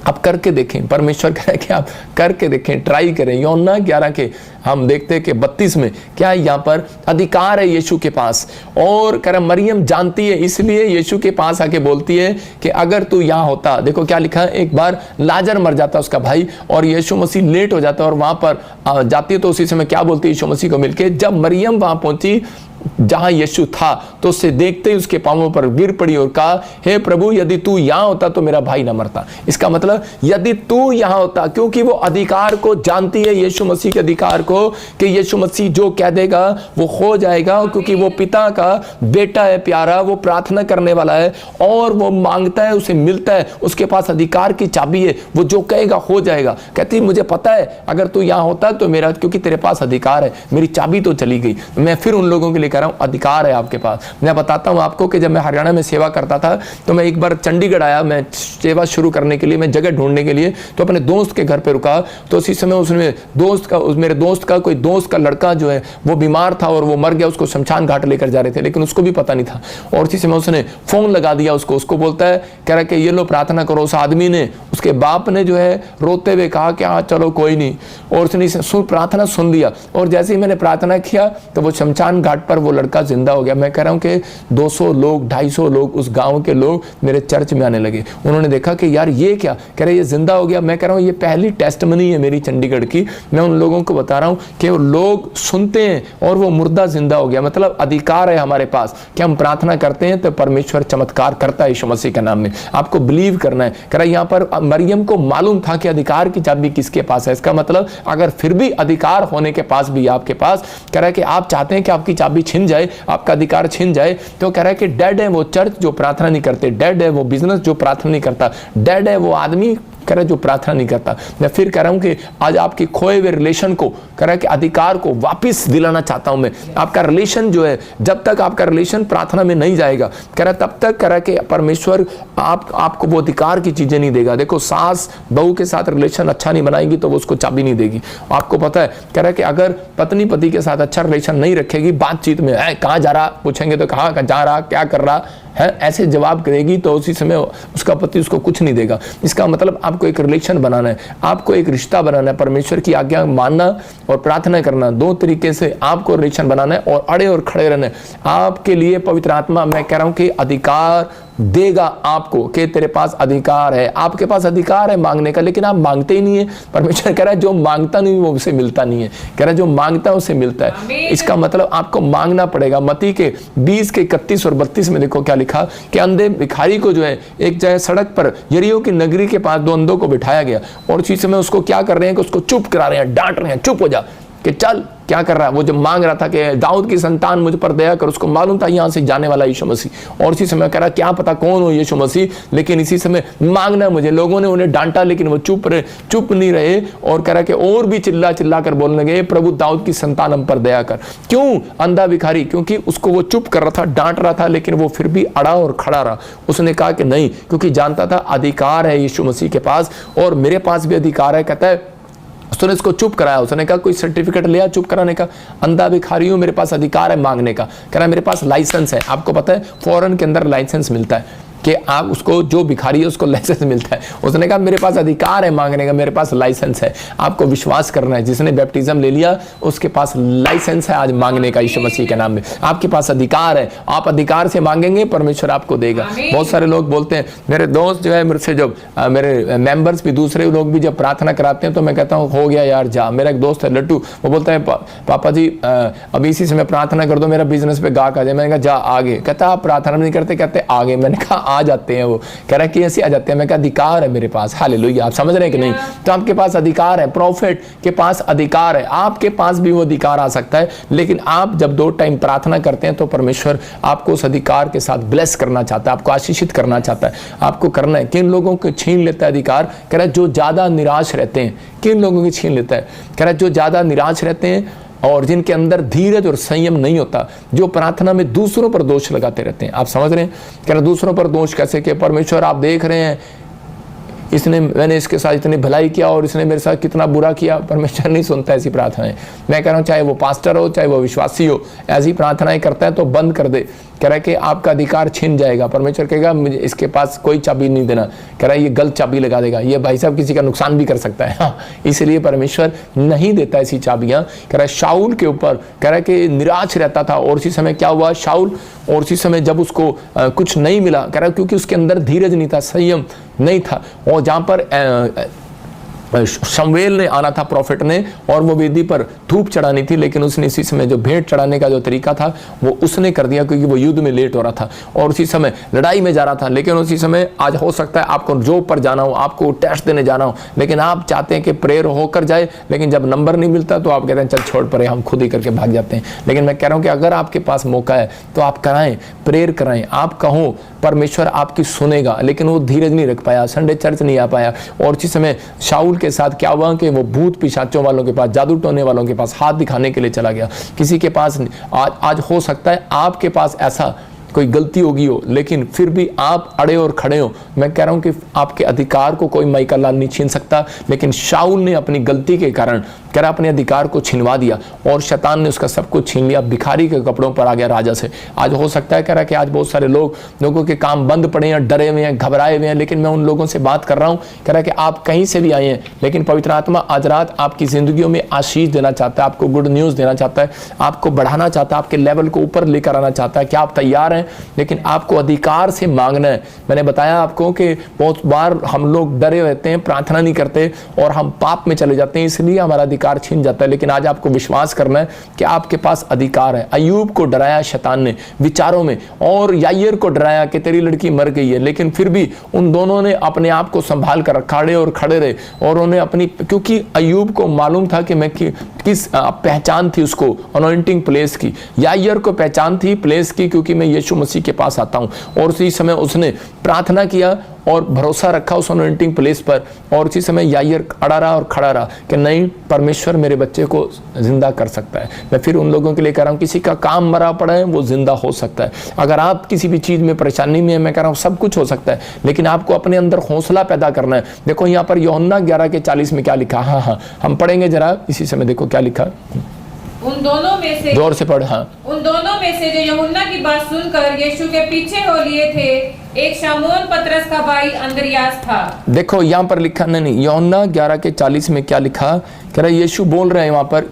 आप करके देखें, परमेश्वर कह रहा है कि आप करके देखें, ट्राई करें। यूहन्ना 11 के हम देखते हैं कि 32 में क्या है, यहाँ पर अधिकार है यीशु के पास। और कह रहा मरियम जानती है, इसलिए यीशु के पास आके बोलती है कि अगर तू यहाँ होता, देखो क्या लिखा है, एक बार लाजर मर जाता उसका भाई और यीशु मसीह लेट हो जाता और वहां पर जाती है, तो उसी समय क्या बोलती है यीशु मसीह को मिलके, जब मरियम वहां पहुंची जहां यीशु था तो उससे देखते ही उसके पांवों पर गिर पड़ी और कहा, हे प्रभु यदि तू यहां होता तो मेरा भाई ना मरता। इसका मतलब यदि तू यहां होता, क्योंकि वो अधिकार को जानती है, यीशु मसीह के अधिकार को, कि यीशु मसीह जो कह देगा वो हो जाएगा, क्योंकि वो पिता का बेटा है प्यारा, वो प्रार्थना करने वाला है और वो मांगता है उसे मिलता है, उसके पास अधिकार की चाबी है, वो जो कहेगा हो जाएगा। कहती मुझे पता है अगर तू यहां होता तो मेरा, क्योंकि तेरे पास अधिकार है, मेरी चाबी तो चली गई। मैं फिर उन लोगों के लिए कह रहा हूं अधिकार है आपके पास। मैं बताता हूं आपको कि जब मैं हरियाणा में सेवा करता था तो मैं एक बार चंडीगढ़ आया, मैं सेवा शुरू करने के लिए, मैं जगह ढूंढने के लिए, तो अपने दोस्त के घर पे रुका। तो उसी समय उसने मेरे दोस्त का कोई दोस्त का लड़का जो है वो बीमार था और वो मर गया, उसको शमशान घाट लेकर जा रहे थे, लेकिन उसको भी पता नहीं था। और उसी समय उसने फोन लगा दिया उसको बोलता है, कह रहा है कि ये लो प्रार्थना करो। उस आदमी ने, उसके बाप ने जो है रोते हुए कहा कि हाँ चलो कोई नहीं, और उसने प्रार्थना सुन लिया। और जैसे ही मैंने प्रार्थना किया तो वो शमशान घाट पर वो लड़का जिंदा हो गया। मैं कह रहा हूं कि 200 लोग 250 लोग उस गांव के लोग मेरे चर्च में आने लगे। उन्होंने देखा कि यार ये क्या, कह रहे ये जिंदा हो गया। मैं कह रहा हूं ये पहली टेस्टमनी है मेरी चंडीगढ़ की। मैं उन लोगों को बता रहा हूं कि वो लोग सुनते हैं और वो मुर्दा जिंदा हो गया। मतलब अधिकार है हमारे पास कि हम प्रार्थना करते हैं तो परमेश्वर चमत्कार करता है यीशु मसीह के नाम में। आपको बिलीव करना है। कह रहा यहाँ पर मरियम को मालूम था कि अधिकार की चाबी किसके पास है। इसका मतलब अगर फिर भी अधिकार होने के पास भी आपके पास, कह रहा है कि आप चाहते हैं कि आपकी चाबी छिन जाए, आपका अधिकार छिन जाए, तो कह रहा है कि डेड है वो चर्च जो प्रार्थना नहीं करते, डेड है वो बिजनेस जो प्रार्थना नहीं करता, डेड है वो आदमी कह रहा है जो प्रार्थना नहीं करता। मैं फिर कह रहा हूं कि आज आपके खोए हुए रिलेशन को, कह रहा है कि अधिकार को वापस दिलाना चाहता हूं मैं। आपका रिलेशन जो है, जब तक आपका रिलेशन प्रार्थना में नहीं जाएगा, कह रहा है तब तक कह रहा है कि परमेश्वर आपको वो अधिकार की चीजें नहीं देगा। देखो सास बहू के साथ रिलेशन अच्छा नहीं बनाएगी तो वो उसको चाबी नहीं देगी। आपको पता है, कह रहा है कि अगर पत्नी पति के साथ अच्छा रिलेशन नहीं रखेगी, बातचीत में कहाँ जा रहा पूछेंगे तो कहाँ जा रहा, क्या कर रहा है, ऐसे जवाब करेगी तो उसी समय उसका पति उसको कुछ नहीं देगा। इसका मतलब आपको एक रिलेशन बनाना है, आपको एक रिश्ता बनाना है, परमेश्वर की आज्ञा मानना और प्रार्थना करना, दो तरीके से आपको रिलेशन बनाना है और अड़े और खड़े रहना है। आपके लिए पवित्र आत्मा, मैं कह रहा हूं कि अधिकार देगा आपको, कि तेरे पास अधिकार है, आपके पास अधिकार है मांगने का, लेकिन आप मांगते ही नहीं है। परमेश्वर कह रहा है जो मांगता नहीं वो उसे मिलता नहीं है, कह रहा है जो मांगता है उसे मिलता है। इसका मतलब आपको मांगना पड़ेगा। मत्ती के 20 के 31 और 32 में देखो क्या लिखा कि अंधे भिखारी को जो है एक जगह सड़क पर यरीहो की नगरी के पास 2 अंधों को बिठाया गया और उसी समय उसको क्या कर रहे हैं कि उसको चुप करा रहे हैं, डांट रहे हैं, चुप हो जा, कि चल क्या कर रहा है। वो जब मांग रहा था कि दाऊद की संतान मुझ पर दया कर, उसको मालूम था यहां से जाने वाला यीशु मसीह, और इसी समय कह रहा क्या पता कौन हो यीशु मसीह, लेकिन इसी समय मांगना मुझे। लोगों ने उन्हें डांटा लेकिन वो चुप नहीं रहे और कह रहा कि और भी चिल्ला चिल्ला कर बोलने लगे, प्रभु दाऊद की संतान हम पर दया कर। क्यों? अंधा भिखारी, क्योंकि उसको वो चुप कर रहा था, डांट रहा था, लेकिन वो फिर भी अड़ा और खड़ा रहा। उसने कहा कि नहीं, क्योंकि जानता था अधिकार है यीशु मसीह के पास और मेरे पास भी अधिकार है। कहता है उसने इसको चुप कराया। उसने कहा कोई सर्टिफिकेट लिया चुप कराने का? अंधा भिखारी हूं, मेरे पास अधिकार है मांगने का। कह रहा मेरे पास लाइसेंस है। आपको पता है फॉरेन के अंदर लाइसेंस मिलता है कि आप उसको, जो भिखारी है उसको लाइसेंस मिलता है। उसने कहा मेरे पास अधिकार है मांगने का, मेरे पास लाइसेंस है। आपको विश्वास करना है, जिसने बैप्टिज्म ले लिया उसके पास लाइसेंस है आज मांगने का यीशु मसीह के नाम में। आपके पास अधिकार है, आप अधिकार से मांगेंगे परमेश्वर आपको देगा। बहुत सारे लोग बोलते हैं, मेरे दोस्त जो है मुझसे, जब मेरे मेंबर्स भी, दूसरे लोग भी जब प्रार्थना कराते हैं तो मैं कहता हूँ हो गया यार जा। मेरा एक दोस्त है लट्टू, वो बोलता है पापा जी अभी इसी समय प्रार्थना कर दो, मेरा बिजनेस पे गाहक आ जाए। मैंने कहा जा आगे। कहता आप प्रार्थना नहीं करते? कहते आगे। मैंने कहा आ जाते हैं। वो कह रहा है कि ऐसे आ जाते हैं। मैं कहा अधिकार है मेरे पास। हालेलुया। आप समझ रहे हैं कि नहीं? तो आपके पास अधिकार है, प्रॉफिट के पास अधिकार है, आपके पास भी वो अधिकार आ सकता है। लेकिन आप जब 2 टाइम प्रार्थना करते हैं तो परमेश्वर आपको उस अधिकार के साथ ब्लेस करना चाहता है, आपको आशीषित करना चाहता है। आपको करना है। किन लोगों को छीन लेता है अधिकार? कह रहा है जो ज्यादा निराश रहते हैं। किन लोगों की छीन लेता है? कह रहा है जो ज्यादा निराश रहते हैं और जिनके अंदर धीरज और संयम नहीं होता, जो प्रार्थना में दूसरों पर दोष लगाते रहते हैं। आप समझ रहे हैं? कह रहे दूसरों पर दोष कैसे? कि परमेश्वर आप देख रहे हैं मैंने इसके साथ इतनी भलाई किया और इसने मेरे साथ कितना बुरा किया। परमेश्वर नहीं सुनता ऐसी प्रार्थनाएं। मैं कह रहा हूं चाहे वो पास्टर हो चाहे वो विश्वासी हो, ऐसी प्रार्थनाएं करता है तो बंद कर दे। कह रहा है कि आपका अधिकार छिन जाएगा। परमेश्वर कहेगा मुझे इसके पास कोई चाबी नहीं देना, कह रहा है ये गलत चाबी लगा देगा, ये भाई साहब किसी का नुकसान भी कर सकता है। हाँ, इसलिए परमेश्वर नहीं देता ऐसी चाबियां। कह रहा है शाऊल के ऊपर कह रहा है कि निराश रहता था, और उसी समय क्या हुआ शाऊल, और उसी समय जब उसको कुछ नहीं मिला, कह रहा है क्योंकि उसके अंदर धीरज नहीं था, संयम नहीं था। और जहां पर शमूएल ने आना था प्रॉफिट ने, और वो वेदी पर धूप चढ़ानी थी, लेकिन उसने इसी समय जो भेंट चढ़ाने का जो तरीका था वो उसने कर दिया, क्योंकि वो युद्ध में लेट हो रहा था और उसी समय लड़ाई में जा रहा था। लेकिन उसी समय आज हो सकता है आपको जॉब पर जाना हो, आपको टेस्ट देने जाना हो, लेकिन आप चाहते हैं कि प्रेयर होकर जाए, लेकिन जब नंबर नहीं मिलता तो आप कहते हैं चल छोड़ पड़े, हम खुद ही करके भाग जाते हैं। लेकिन मैं कह रहा हूँ कि अगर आपके पास मौका है तो आप कराएं, प्रेयर कराएं, आप कहो, परमेश्वर आपकी सुनेगा। लेकिन वो धीरज नहीं रख पाया, संडे चर्च नहीं आ पाया, और उसी समय शाऊल के साथ क्या हुआ कि वो भूत पिशाचों वालों के पास, जादू टोने वालों के पास हाथ दिखाने के लिए चला गया। किसी के पास आज हो सकता है आपके पास ऐसा कोई गलती होगी हो, लेकिन फिर भी आप अड़े और खड़े हो। मैं कह रहा हूं कि आपके अधिकार को कोई माइका लाल नहीं छीन सकता, लेकिन शाऊल ने अपनी गलती के कारण कह रहा अपने अधिकार को छिनवा दिया और शैतान ने उसका सब कुछ छीन लिया, भिखारी के कपड़ों पर आ गया राजा से। आज हो सकता है कह रहा कि आज बहुत सारे लोगों के काम बंद पड़े हैं, डरे हुए हैं, घबराए हुए हैं, लेकिन मैं उन लोगों से बात कर रहा हूं, कह रहा कि आप कहीं से भी आए हैं, लेकिन पवित्र आत्मा आज रात आपकी जिंदगियों में आशीष देना चाहता है, आपको गुड न्यूज देना चाहता है, आपको बढ़ाना चाहता है, आपके लेवल को ऊपर लेकर आना चाहता है। क्या आप तैयार हैं? लेकिन आपको अधिकार से मांगना है। मैंने बताया आपको कि बहुत बार हम लोग डरे रहते हैं, प्रार्थना नहीं करते और हम पाप में चले जाते हैं, इसलिए हमारा अधिकार छिन जाता है। लेकिन आज आपको विश्वास करना है कि आपके पास अधिकार है। अय्यूब को डराया शैतान ने विचारों में, और याईर को डराया कि तेरी लड़की मर गई है, लेकिन फिर भी उन दोनों ने अपने आप को संभाल कर खड़े और खड़े रहे, और उन्हें अपनी, क्योंकि अय्यूब को मालूम था कि मैं किस पहचान थी उसको अनॉइंटिंग प्लेस की, याईर को पहचान थी प्लेस की, क्योंकि मैं यीशु मसीह के पास आता हूं। और उसी समय उसने प्रार्थना किया और भरोसा रखा उस अनॉइंटिंग प्लेस पर, और उसी समय याईर अड़ा रहा और खड़ा रहा कि नहीं, परमेश्वर मेरे बच्चे को जिंदा कर सकता है। मैं फिर उन लोगों के लिए कह रहा हूं, किसी का काम मरा पड़ा है वो जिंदा हो सकता है। अगर आप किसी भी चीज में परेशानी में है, मैं कह रहा हूं सब कुछ हो सकता है, लेकिन आपको अपने अंदर हौसला पैदा करना है। देखो यहाँ पर यूहन्ना 11:40 में क्या लिखा, हाँ हम पढ़ेंगे जरा इसी समय, देखो क्या लिखा, उन दोनों में से जोर से पढ़। हाँ, उन दोनों में से जो यूहन्ना की बात सुनकर यीशु के पीछे हो लिए थे, एक शमौन पतरस का भाई अंद्रियास था। देखो यहाँ पर लिखा, नहीं, यूहन्ना 11:40 में क्या लिखा, कह रहा यीशु बोल रहे हैं वहां पर,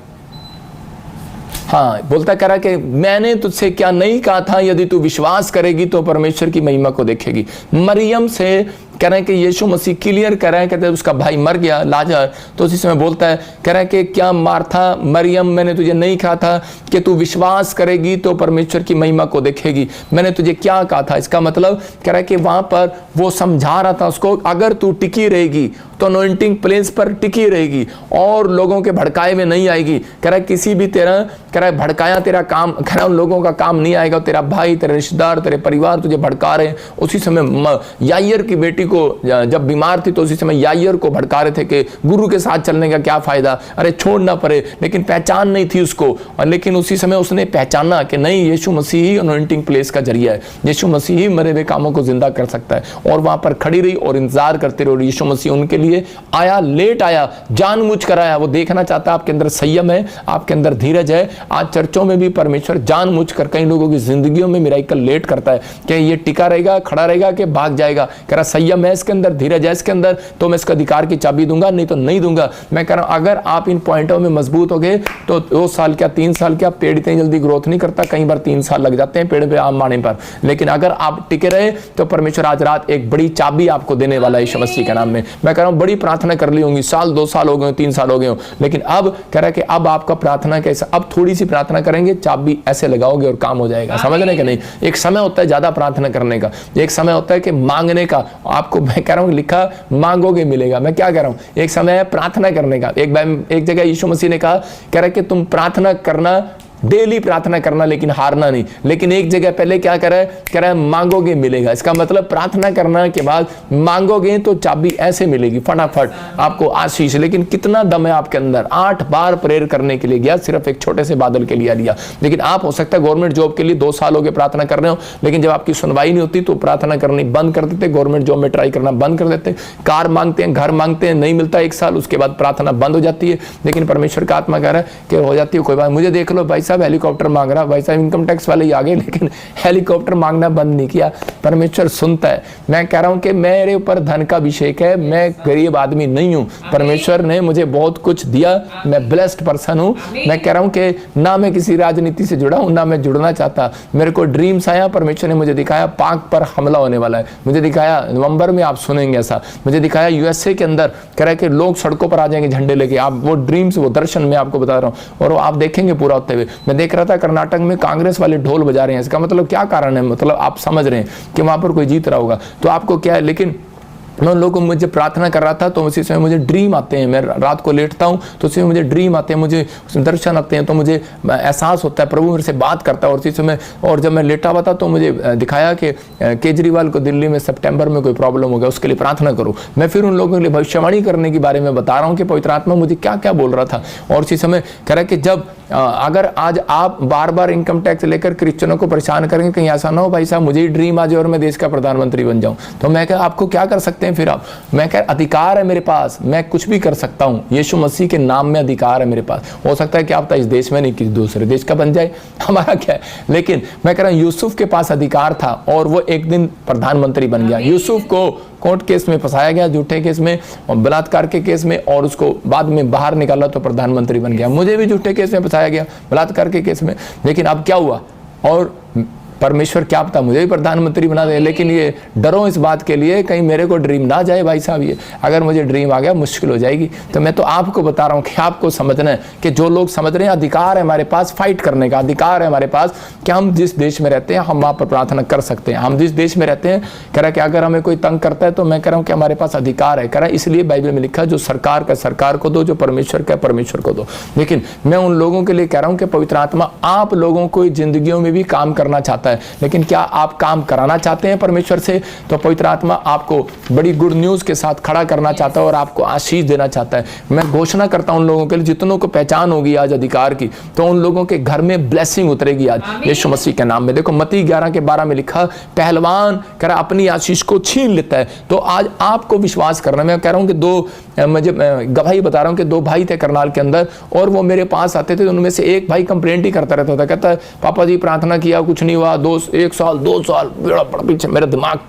हाँ बोलता कह रहा कि मैंने तुझसे क्या नहीं कहा था, यदि तू विश्वास करेगी तो परमेश्वर की महिमा को देखेगी। मरियम से कह रहे हैं कि यीशु मसीह क्लियर कर रहे हैं, कहते हैं उसका भाई मर गया लाजर, तो उसी समय बोलता है, कह रहा है कि क्या मार्था मरियम, मैंने तुझे नहीं कहा था कि तू विश्वास करेगी तो परमेश्वर की महिमा को देखेगी, मैंने तुझे क्या कहा था। इसका मतलब कह रहा है कि वहां पर वो समझा रहा था उसको, अगर तू टिकी रहेगी तो अनॉइंटिंग प्लेस पर टिकी रहेगी और लोगों के भड़काए में नहीं आएगी। कह रहा है किसी भी तेरा, कह रहा है भड़काया तेरा काम, कह रहा है उन लोगों का काम नहीं आएगा, तेरा भाई, तेरे रिश्तेदार, तेरे परिवार तुझे भड़का रहे हैं। उसी समय याईर की बेटी को जब बीमार थी तो उसी समय याईर को भड़का रहे थे कि गुरु के साथ चलने का क्या फायदा, अरे छोड़ना पड़े, लेकिन पहचान नहीं थी उसको। और लेकिन उसी समय उसने पहचाना कि नहीं, यीशु मसीह ही अनॉइंटिंग प्लेस का जरिया है, यीशु मसीह ही मरे हुए कामों को जिंदा कर सकता है। और वहां पर खड़ी रही और इंतजार करते रहे, और यीशु मसीह उनके लिए आया, लेट आया, जानबूझ कर आया। वो देखना चाहता है आपके अंदर संयम है, आपके अंदर धीरज है। आज चर्चों में भी परमेश्वर जानबूझ कर कई लोगों की जिंदगियों में मिराकल लेट करता है कि ये टिका रहेगा, खड़ा रहेगा कि भाग जाएगा। कह रहा संयम है इसके अंदर, धीरज है इसके अंदर, तो मैं इसका अधिकार की चाबी दूंगा, नहीं तो नहीं दूंगा। मैं कह रहा हूं अगर आप इन पॉइंटों में मजबूत हो गए तो 2 साल क्या 3 साल क्या, पेड़ इतनी जल्दी ग्रोथ नहीं करता, कई बार 3 साल लग जाते हैं पेड़ पे आम आने पर। लेकिन अगर आप टिके रहे तो परमेश्वर आज रात एक बड़ी चाबी आपको देने वाला है यीशु मसीह के नाम में। मैं कह रहा हूं बड़ी प्रार्थना कर ली होंगी, साल 2 साल हो गए, 3 साल हो गए, लेकिन अब कह रहा है कि अब आपका प्रार्थना कैसा, अब थोड़ी सी प्रार्थना करेंगे, चाबी ऐसे लगाओगे और काम हो जाएगा। समझ रहे कि नहीं? एक समय होता है ज्यादा प्रार्थना करने का, एक समय होता है कि मांगने का। आपको मैं कह रहा हूं लिखा मांगोगे मिलेगा, मैं क्या कह रहा हूं, एक समय है प्रार्थना करने का। एक जगह यीशु मसीह ने कहा, कह रहा है कि तुम प्रार्थना करना, डेली प्रार्थना करना, लेकिन हारना नहीं। लेकिन एक जगह पहले क्या कह रहा है मांगोगे मिलेगा। इसका मतलब प्रार्थना करने के बाद मांगोगे तो चाबी ऐसे मिलेगी फटाफट आपको आशीष। लेकिन कितना दम है आपके अंदर, 8 बार प्रेयर करने के लिए गया, सिर्फ एक छोटे से बादल के लिए लिया। लेकिन आप हो सकता है गवर्नमेंट जॉब के लिए 2 साल हो गए प्रार्थना कर रहे हो, लेकिन जब आपकी सुनवाई नहीं होती तो प्रार्थना करनी बंद कर देते, गवर्नमेंट जॉब में ट्राई करना बंद कर देते, कार मांगते हैं, घर मांगते हैं, नहीं मिलता 1 साल, उसके बाद प्रार्थना बंद हो जाती है। लेकिन परमेश्वर का आत्मा कह रहा है कि हो जाती है, कोई बात, मुझे देख लो भाई साहब, साहब हेलीकॉप्टर मांग रहा, भाई साहब इनकम टैक्स वाले ही आ गए, लेकिन हेलीकॉप्टर मांगना बंद नहीं किया। परमेश्वर सुनता है। मैं कह रहा हूं कि मेरे ऊपर धन का अभिषेक है, मैं गरीब आदमी नहीं हूं, परमेश्वर ने मुझे बहुत कुछ दिया, मैं ब्लेस्ड पर्सन हूं। मैं कह रहा हूं कि ना मैं किसी राजनीति से जुड़ा हूं, ना मैं जुड़ना चाहता। मेरे को ड्रीम्स आया, परमेश्वर ने मुझे दिखाया पाक पर हमला होने वाला है, मुझे दिखाया नवंबर में आप सुनेंगे ऐसा, मुझे दिखाया यूएसए के अंदर कह रहा है कि लोग सड़कों पर आ जाएंगे झंडे लेके। आप वो ड्रीम्स, वो दर्शन मैं आपको बता रहा हूं और वो आप देखेंगे पूरा होते हुए। मैं देख रहा था कर्नाटक में कांग्रेस वाले ढोल बजा रहे हैं, इसका मतलब क्या कारण है, मतलब आप समझ रहे हैं कि वहां पर कोई जीत रहा होगा, तो आपको क्या है। लेकिन मैं उन लोगों को, मुझे प्रार्थना कर रहा था तो उसी समय मुझे ड्रीम आते हैं, मैं रात को लेटता हूं तो उसी में मुझे ड्रीम आते हैं, मुझे दर्शन आते हैं, तो मुझे एहसास होता है प्रभु मेरे से बात करता है। और उसी समय, और जब मैं लेटा हुआ था तो मुझे दिखाया कि केजरीवाल को दिल्ली में सितंबर में कोई प्रॉब्लम हो गया, उसके लिए प्रार्थना करो। मैं फिर उन लोगों के लिए भविष्यवाणी करने के बारे में बता रहा हूँ कि पवित्र आत्मा मुझे क्या क्या बोल रहा था। और उसी समय कह रहा है कि जब अगर आज आप बार बार इनकम टैक्स लेकर क्रिश्चियनों को परेशान करेंगे, कहीं ऐसा ना हो भाई साहब मुझे ड्रीम आ जाए और मैं देश का प्रधानमंत्री बन जाऊं, तो मैं कह आपको क्या कर सकते हैं फिर आप। मैं कह अधिकार है मेरे पास, मैं कुछ भी कर सकता हूं, यीशु मसीह के नाम में अधिकार है मेरे पास। हो सकता है कि आप इस देश में नहीं, किसी दूसरे देश का बन जाए, हमारा क्या है। लेकिन मैं कह रहा हूं यूसुफ के पास अधिकार था और वो एक दिन प्रधानमंत्री बन गया। यूसुफ को कोर्ट केस में फंसाया गया, झूठे केस में, बलात्कार के केस में, और उसको बाद में बाहर निकाला तो प्रधानमंत्री बन गया। मुझे भी झूठे केस में फंसाया गया, बलात्कार के केस में, लेकिन अब क्या हुआ, और परमेश्वर क्या पता मुझे भी प्रधानमंत्री बना दे। लेकिन ये डरो इस बात के लिए कहीं मेरे को ड्रीम ना जाए भाई साहब, ये अगर मुझे ड्रीम आ गया मुश्किल हो जाएगी। तो मैं तो आपको बता रहा हूँ कि आपको समझना है कि जो लोग समझ रहे हैं अधिकार है हमारे पास, फाइट करने का अधिकार है हमारे पास, कि हम जिस देश में रहते हैं हम वहाँ पर प्रार्थना कर सकते हैं। हम जिस देश में रहते हैं, कह रहा है कि अगर हमें कोई तंग करता है तो मैं कह रहा हूँ कि हमारे पास अधिकार है। कह रहा है इसलिए बाइबल में लिखा जो सरकार का सरकार को दो, जो परमेश्वर का परमेश्वर को दो। लेकिन मैं उन लोगों के लिए कह रहा हूँ कि पवित्र आत्मा आप लोगों को जिंदगियों में भी काम करना चाहता है। लेकिन क्या आप काम कराना चाहते हैं परमेश्वर से, तो पवित्र आत्मा आपको बड़ी गुड न्यूज के साथ खड़ा करना चाहता है और आपको आशीष देना चाहता है। मैं घोषणा करता हूं उन लोगों के लिए जितनों को पहचान होगी आज अधिकार की, तो उन लोगों के घर में ब्लेसिंग उतरेगी आज यीशु मसीह के नाम में। देखो मत्ती 11:12 में लिखा, पहलवान कह रहा अपनी आशीष को छीन लेता है। तो आज आपको विश्वास करना, मैं कह रहा हूं कि मुझे गवाही बता रहा हूं कि 2 भाई थे करनाल के अंदर, और वो मेरे पास आते थे, उनमें से एक भाई कंप्लेंट ही करता रहता था, कहता है पापा जी प्रार्थना किया कुछ नहीं हुआ, 1 साल 2 साल बड़ा पीछे, मेरा दिमाग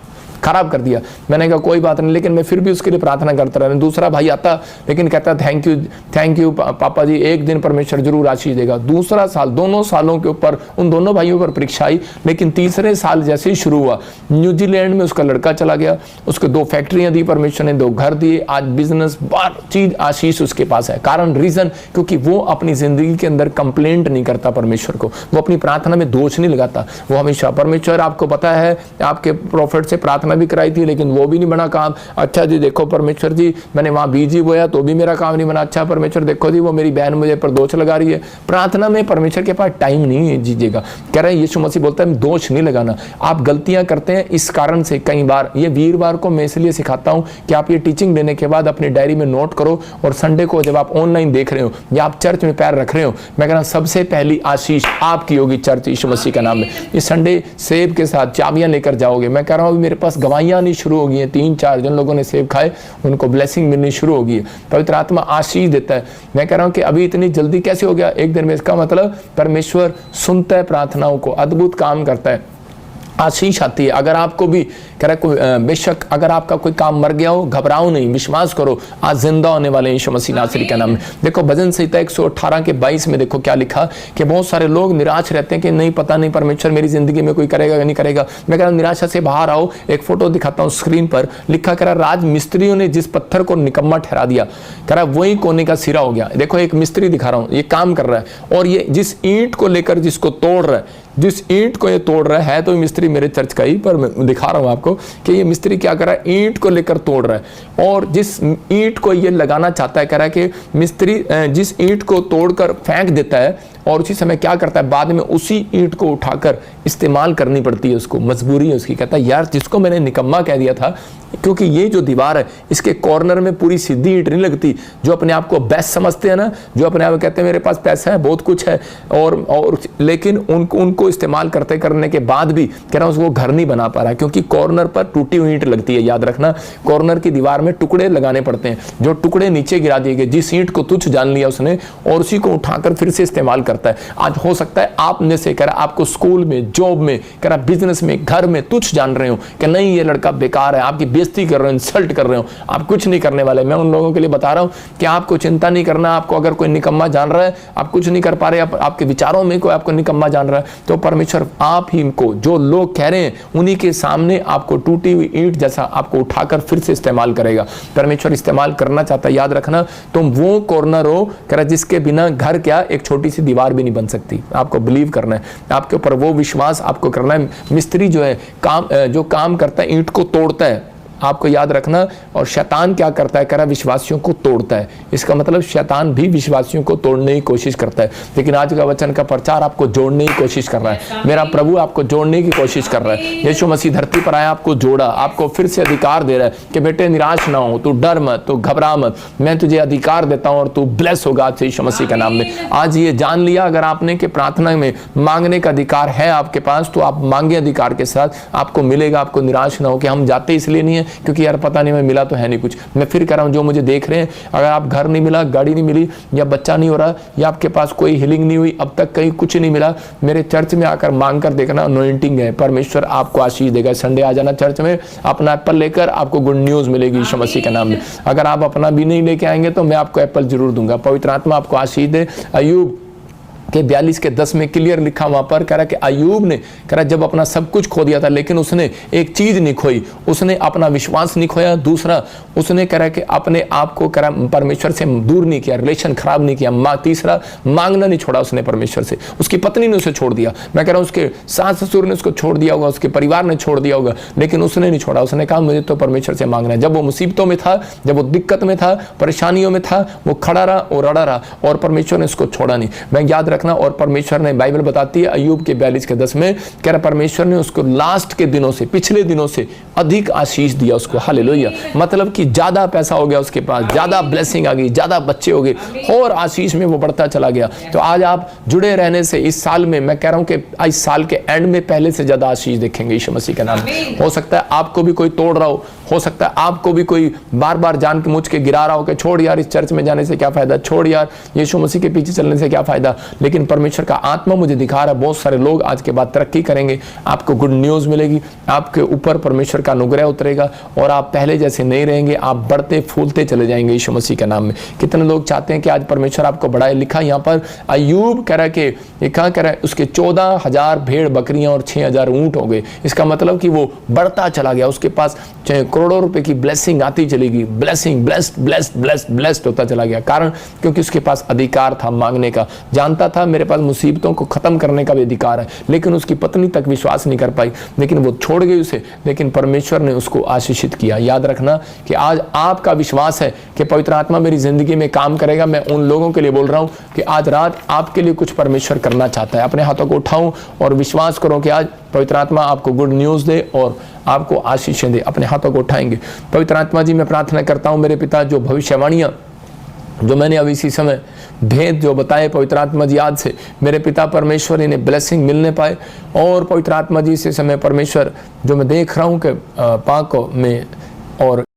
खराब कर दिया। मैंने कहा कोई बात नहीं, लेकिन मैं फिर भी उसके लिए प्रार्थना करता रहा। दूसरा भाई आता लेकिन कहता थैंक यू पापा जी, एक दिन परमेश्वर जरूर आशीष देगा। दूसरा साल, दोनों सालों के ऊपर उन दोनों भाइयों पर परीक्षा आई, लेकिन तीसरे साल जैसे ही शुरू हुआ, न्यूजीलैंड में उसका लड़का चला गया, उसको 2 फैक्ट्रियां दी परमेश्वर ने, 2 घर दिए, आज बिजनेस बार चीज आशीष उसके पास है। कारण रीजन क्योंकि वो अपनी जिंदगी के अंदर कंप्लेंट नहीं करता परमेश्वर को, वो अपनी प्रार्थना में दोष नहीं लगाता, वो हमेशा परमेश्वर, आपको पता है आपके प्रॉफिट से प्रार्थना भी कराई थी लेकिन वो भी नहीं बना काम। अच्छा जी देखो परमेश्वर जी, मैंने वहां बीज ही बोया तो भी मेरा काम नहीं बना। अच्छा परमेश्वर देखो जी, वो मेरी बहन मुझे पर दोष लगा रही है। प्रार्थना में परमेश्वर के पास टाइम नहीं है जीजिएगा। कह रहे हैं यीशु मसीह बोलता है दोष नहीं लगाना, आप गलतियां करते हैं इस कारण से। कई बार ये वीरवार को मैं इसलिए सिखाता हूं कि आप ये टीचिंग देने के बाद अपनी डायरी में नोट करो, और संडे को जब आप ऑनलाइन देख रहे हो या आप चर्च में पैर रख रहे हो, मैं कह रहा हूं सबसे पहली आशीष आपकी होगी चर्च यीशु मसीह का नाम में। इस संडे सेब के साथ चाबियां लेकर जाओगे। मैं कह रहा हूं मेरे पास गवाहियां नहीं शुरू हो गई हैं, 3-4 जिन लोगों ने सेब खाए उनको ब्लेसिंग मिलनी शुरू हो गई है। पवित्र आत्मा आशीष देता है। मैं कह रहा हूं कि अभी इतनी जल्दी कैसे हो गया एक दिन में, इसका मतलब परमेश्वर सुनता है प्रार्थनाओं को, अद्भुत काम करता है, आशीष आती है। अगर आपको भी कह रहा बेशक अगर आपका कोई काम मर गया हो, घबराओ नहीं, विश्वास करो आज जिंदा होने वाले यीशु मसीह नासरी का नाम है। देखो भजन संहिता 118:22 में देखो क्या लिखा कि बहुत सारे लोग निराश रहते हैं कि नहीं पता नहीं परमेश्वर मेरी जिंदगी में कोई करेगा या नहीं करेगा। मैं कह रहा हूं निराशा से बाहर आओ। एक फोटो दिखाता हूं स्क्रीन पर, लिखा कह रहा राज मिस्त्रियों ने जिस पत्थर को निकम्मा ठहरा दिया, कह रहा वही कोने का सिरा हो गया। देखो एक मिस्त्री दिखा रहा हूं, ये काम कर रहा है, और ये जिस ईंट को लेकर जिसको तोड़ रहा है, जिस ईंट को ये तोड़ रहा है तो मिस्त्री मेरे चर्च का ही, पर मैं दिखा रहा हूं आपको कि ये मिस्त्री क्या कर रहा है, ईंट को लेकर तोड़ रहा है। और जिस ईंट को ये लगाना चाहता है, कह रहा है कि मिस्त्री जिस ईंट को तोड़कर फेंक देता है और उसी समय क्या करता है, बाद में उसी ईंट को उठाकर इस्तेमाल करनी पड़ती है उसको, मजबूरी है उसकी। कहता है यार जिसको मैंने निकम्मा कह दिया था, क्योंकि ये जो दीवार है इसके कॉर्नर में पूरी सीधी ईंट नहीं लगती। जो अपने आप को बेस्ट समझते हैं ना, जो अपने आप को कहते हैं मेरे पास पैसा है, बहुत कुछ है, और लेकिन उनको इस्तेमाल करने के बाद भी कह रहा हूं उसको घर नहीं बना पा रहा है, क्योंकि कॉर्नर पर टूटी हुई ईंट लगती है। याद रखना, कॉर्नर की दीवार में टुकड़े लगाने पड़ते हैं, जो टुकड़े नीचे गिरा दिए गए। जिस ईंट को तुच्छ जान लिया उसने और उसी को उठाकर फिर से इस्तेमाल करता है। आज हो सकता है आप में से कह रहा आपको स्कूल में, जॉब में, कह रहा बिजनेस में, घर में तुच्छ जान रहे हो कि नहीं ये लड़का बेकार है, आपकी बेइज्जती कर रहे हो, इंसल्ट कर रहे हो, आप कुछ नहीं करने वाले। मैं उन लोगों के लिए बता रहा हूं कि आपको चिंता नहीं करना। आपको अगर कोई निकम्मा जान रहा है, आप कुछ नहीं कर पा रहे, आपके विचारों में कोई आपको निकम्मा जान रहा है, तो परमेश्वर आप ही को, जो लोग कह रहे हैं उन्हीं के सामने आपको टूटी हुई ईंट जैसा आपको उठाकर फिर से इस्तेमाल करेगा। परमेश्वर इस्तेमाल करना चाहता है। याद रखना, तुम वो कॉर्नर हो कह रहा जिसके बिना घर क्या एक छोटी सी दीवार भी नहीं बन सकती। आपको बिलीव करना है, आपके ऊपर वो विश्वास आपको करना है। मिस्त्री जो है जो काम करता है ईंट को तोड़ता है, आपको याद रखना। और शैतान क्या करता है, कह रहा विश्वासियों को तोड़ता है। इसका मतलब शैतान भी विश्वासियों को तोड़ने की कोशिश करता है, लेकिन आज का वचन का प्रचार आपको जोड़ने की कोशिश कर रहा है। मेरा प्रभु आपको जोड़ने की कोशिश कर रहा है। यीशु मसीह धरती पर आया, आपको जोड़ा, आपको फिर से अधिकार दे रहा है कि बेटे निराश ना हो, तू डर मत, तू घबरा मत, मैं तुझे अधिकार देता हूं और तू ब्लेस होगा आज यीशु मसीह के नाम में। आज ये जान लिया अगर आपने कि प्रार्थना में मांगने का अधिकार है आपके पास, तो आप मांगे अधिकार के साथ, आपको मिलेगा। आपको निराश ना हो कि हम जाते इसलिए नहीं है क्योंकि यार पता नहीं मैं मिला तो है नहीं कुछ। मैं फिर कह रहा हूं, जो मुझे देख रहे हैं, अगर आप घर नहीं मिला, गाड़ी नहीं मिली, या बच्चा नहीं हो रहा, या आपके पास कोई हीलिंग नहीं हुई, अब तक कहीं कुछ नहीं मिला, मेरे चर्च में आकर मांग कर देखना, अनॉइंटिंग है, परमेश्वर आपको आशीष देगा। संडे आ जाना चर्च में, अपना एप्पल लेकर, आपको गुड न्यूज मिलेगी यीशु मसीह के नाम में। अगर आप अपना भी नहीं लेके आएंगे तो मैं आपको एप्पल जरूर दूंगा। पवित्र आत्मा आपको आशीष दे। अय्यूब के 42:10 में क्लियर लिखा वहां पर, कह रहा कि अय्यूब ने कह रहा जब अपना सब कुछ खो दिया था, लेकिन उसने एक चीज नहीं खोई, उसने अपना विश्वास नहीं खोया। दूसरा, उसने कह रहा कि अपने आप को कह रहा परमेश्वर से दूर नहीं किया, रिलेशन खराब नहीं किया। तीसरा, मांगना नहीं छोड़ा उसने परमेश्वर से। उसकी पत्नी ने उसे छोड़ दिया, मैं कह रहा हूं उसके सास ससुर ने उसको छोड़ दिया होगा, उसके परिवार ने छोड़ दिया होगा, लेकिन उसने नहीं छोड़ा। उसने कहा मुझे तो परमेश्वर से मांगना है। जब वो मुसीबतों में था, जब वो दिक्कत में था, परेशानियों में था, वो खड़ा रहा और अड़ा रहा, और परमेश्वर ने उसको छोड़ा नहीं। मैं याद रखना, और परमेश्वर ने, बाइबल बताती है अय्यूब के 42:10 में, कह रहा परमेश्वर ने उसको लास्ट के दिनों से, पिछले दिनों से अधिक आशीष दिया उसको। हालेलुया। मतलब कि ज्यादा पैसा हो गया उसके पास, ज्यादा ब्लेसिंग आ गई, ज्यादा बच्चे हो गए, और आशीष में वो बढ़ता चला गया। तो आज आप जुड़े रहने से इस साल में, मैं कह रहा हूं कि इस साल के एंड में पहले से ज्यादा आशीष देखेंगे यीशु मसीह के नाम में। हो सकता है आपको भी कोई तोड़ रहा हो सकता है आपको भी कोई बार बार जान के मुझ के गिरा रहा हो कि छोड़ यार इस चर्च में जाने से क्या फायदा, छोड़ यार यीशु मसीह के पीछे चलने से क्या फायदा। लेकिन परमेश्वर का आत्मा मुझे दिखा रहा है बहुत सारे लोग आज के बाद तरक्की करेंगे, आपको गुड न्यूज मिलेगी, आपके ऊपर परमेश्वर का अनुग्रह उतरेगा और आप पहले जैसे नहीं रहेंगे, आप बढ़ते फूलते चले जाएंगे यीशु मसीह के नाम में। कितने लोग चाहते हैं कि आज परमेश्वर आपको बढ़ाए। लिखा यहाँ पर अय्यूब कह रहा है कि ये कहाँ कह रहा है, उसके 14,000 भेड़ बकरियां और 6,000 ऊंट हो गए। इसका मतलब कि वो बढ़ता चला गया, उसके पास करोड़ों रुपए की ब्लेसिंग आती चलेगी, blessing blessed blessed blessed blessed होता चला गया। कारण क्योंकि उसके पास अधिकार था मांगने का, जानता था मेरे पास मुसीबतों को खत्म करने का भी अधिकार है। लेकिन उसकी पत्नी तक विश्वास नहीं कर पाई, लेकिन वो छोड़ गई उसे, लेकिन परमेश्वर ने उसको आशीषित किया। याद रखना कि आज आपका विश्वास है कि पवित्र आत्मा मेरी जिंदगी में काम करेगा। मैं उन लोगों के लिए बोल रहा हूं कि आज रात आपके लिए कुछ परमेश्वर करना चाहता है। अपने हाथों को उठाऊं और विश्वास करो कि आज पवित्र आत्मा आपको गुड न्यूज दे और आपको आशीषें दे। अपने हाथों को उठाएंगे। पवित्र आत्मा जी, मैं प्रार्थना करता हूं मेरे पिता, जो भविष्यवाणियां जो मैंने अभी इसी समय भेद जो बताए पवित्र आत्मा जी, आज से मेरे पिता परमेश्वर इन्हें ब्लेसिंग मिलने पाए। और पवित्र आत्मा जी से समय परमेश्वर जो मैं देख रहा हूं कि पाक में और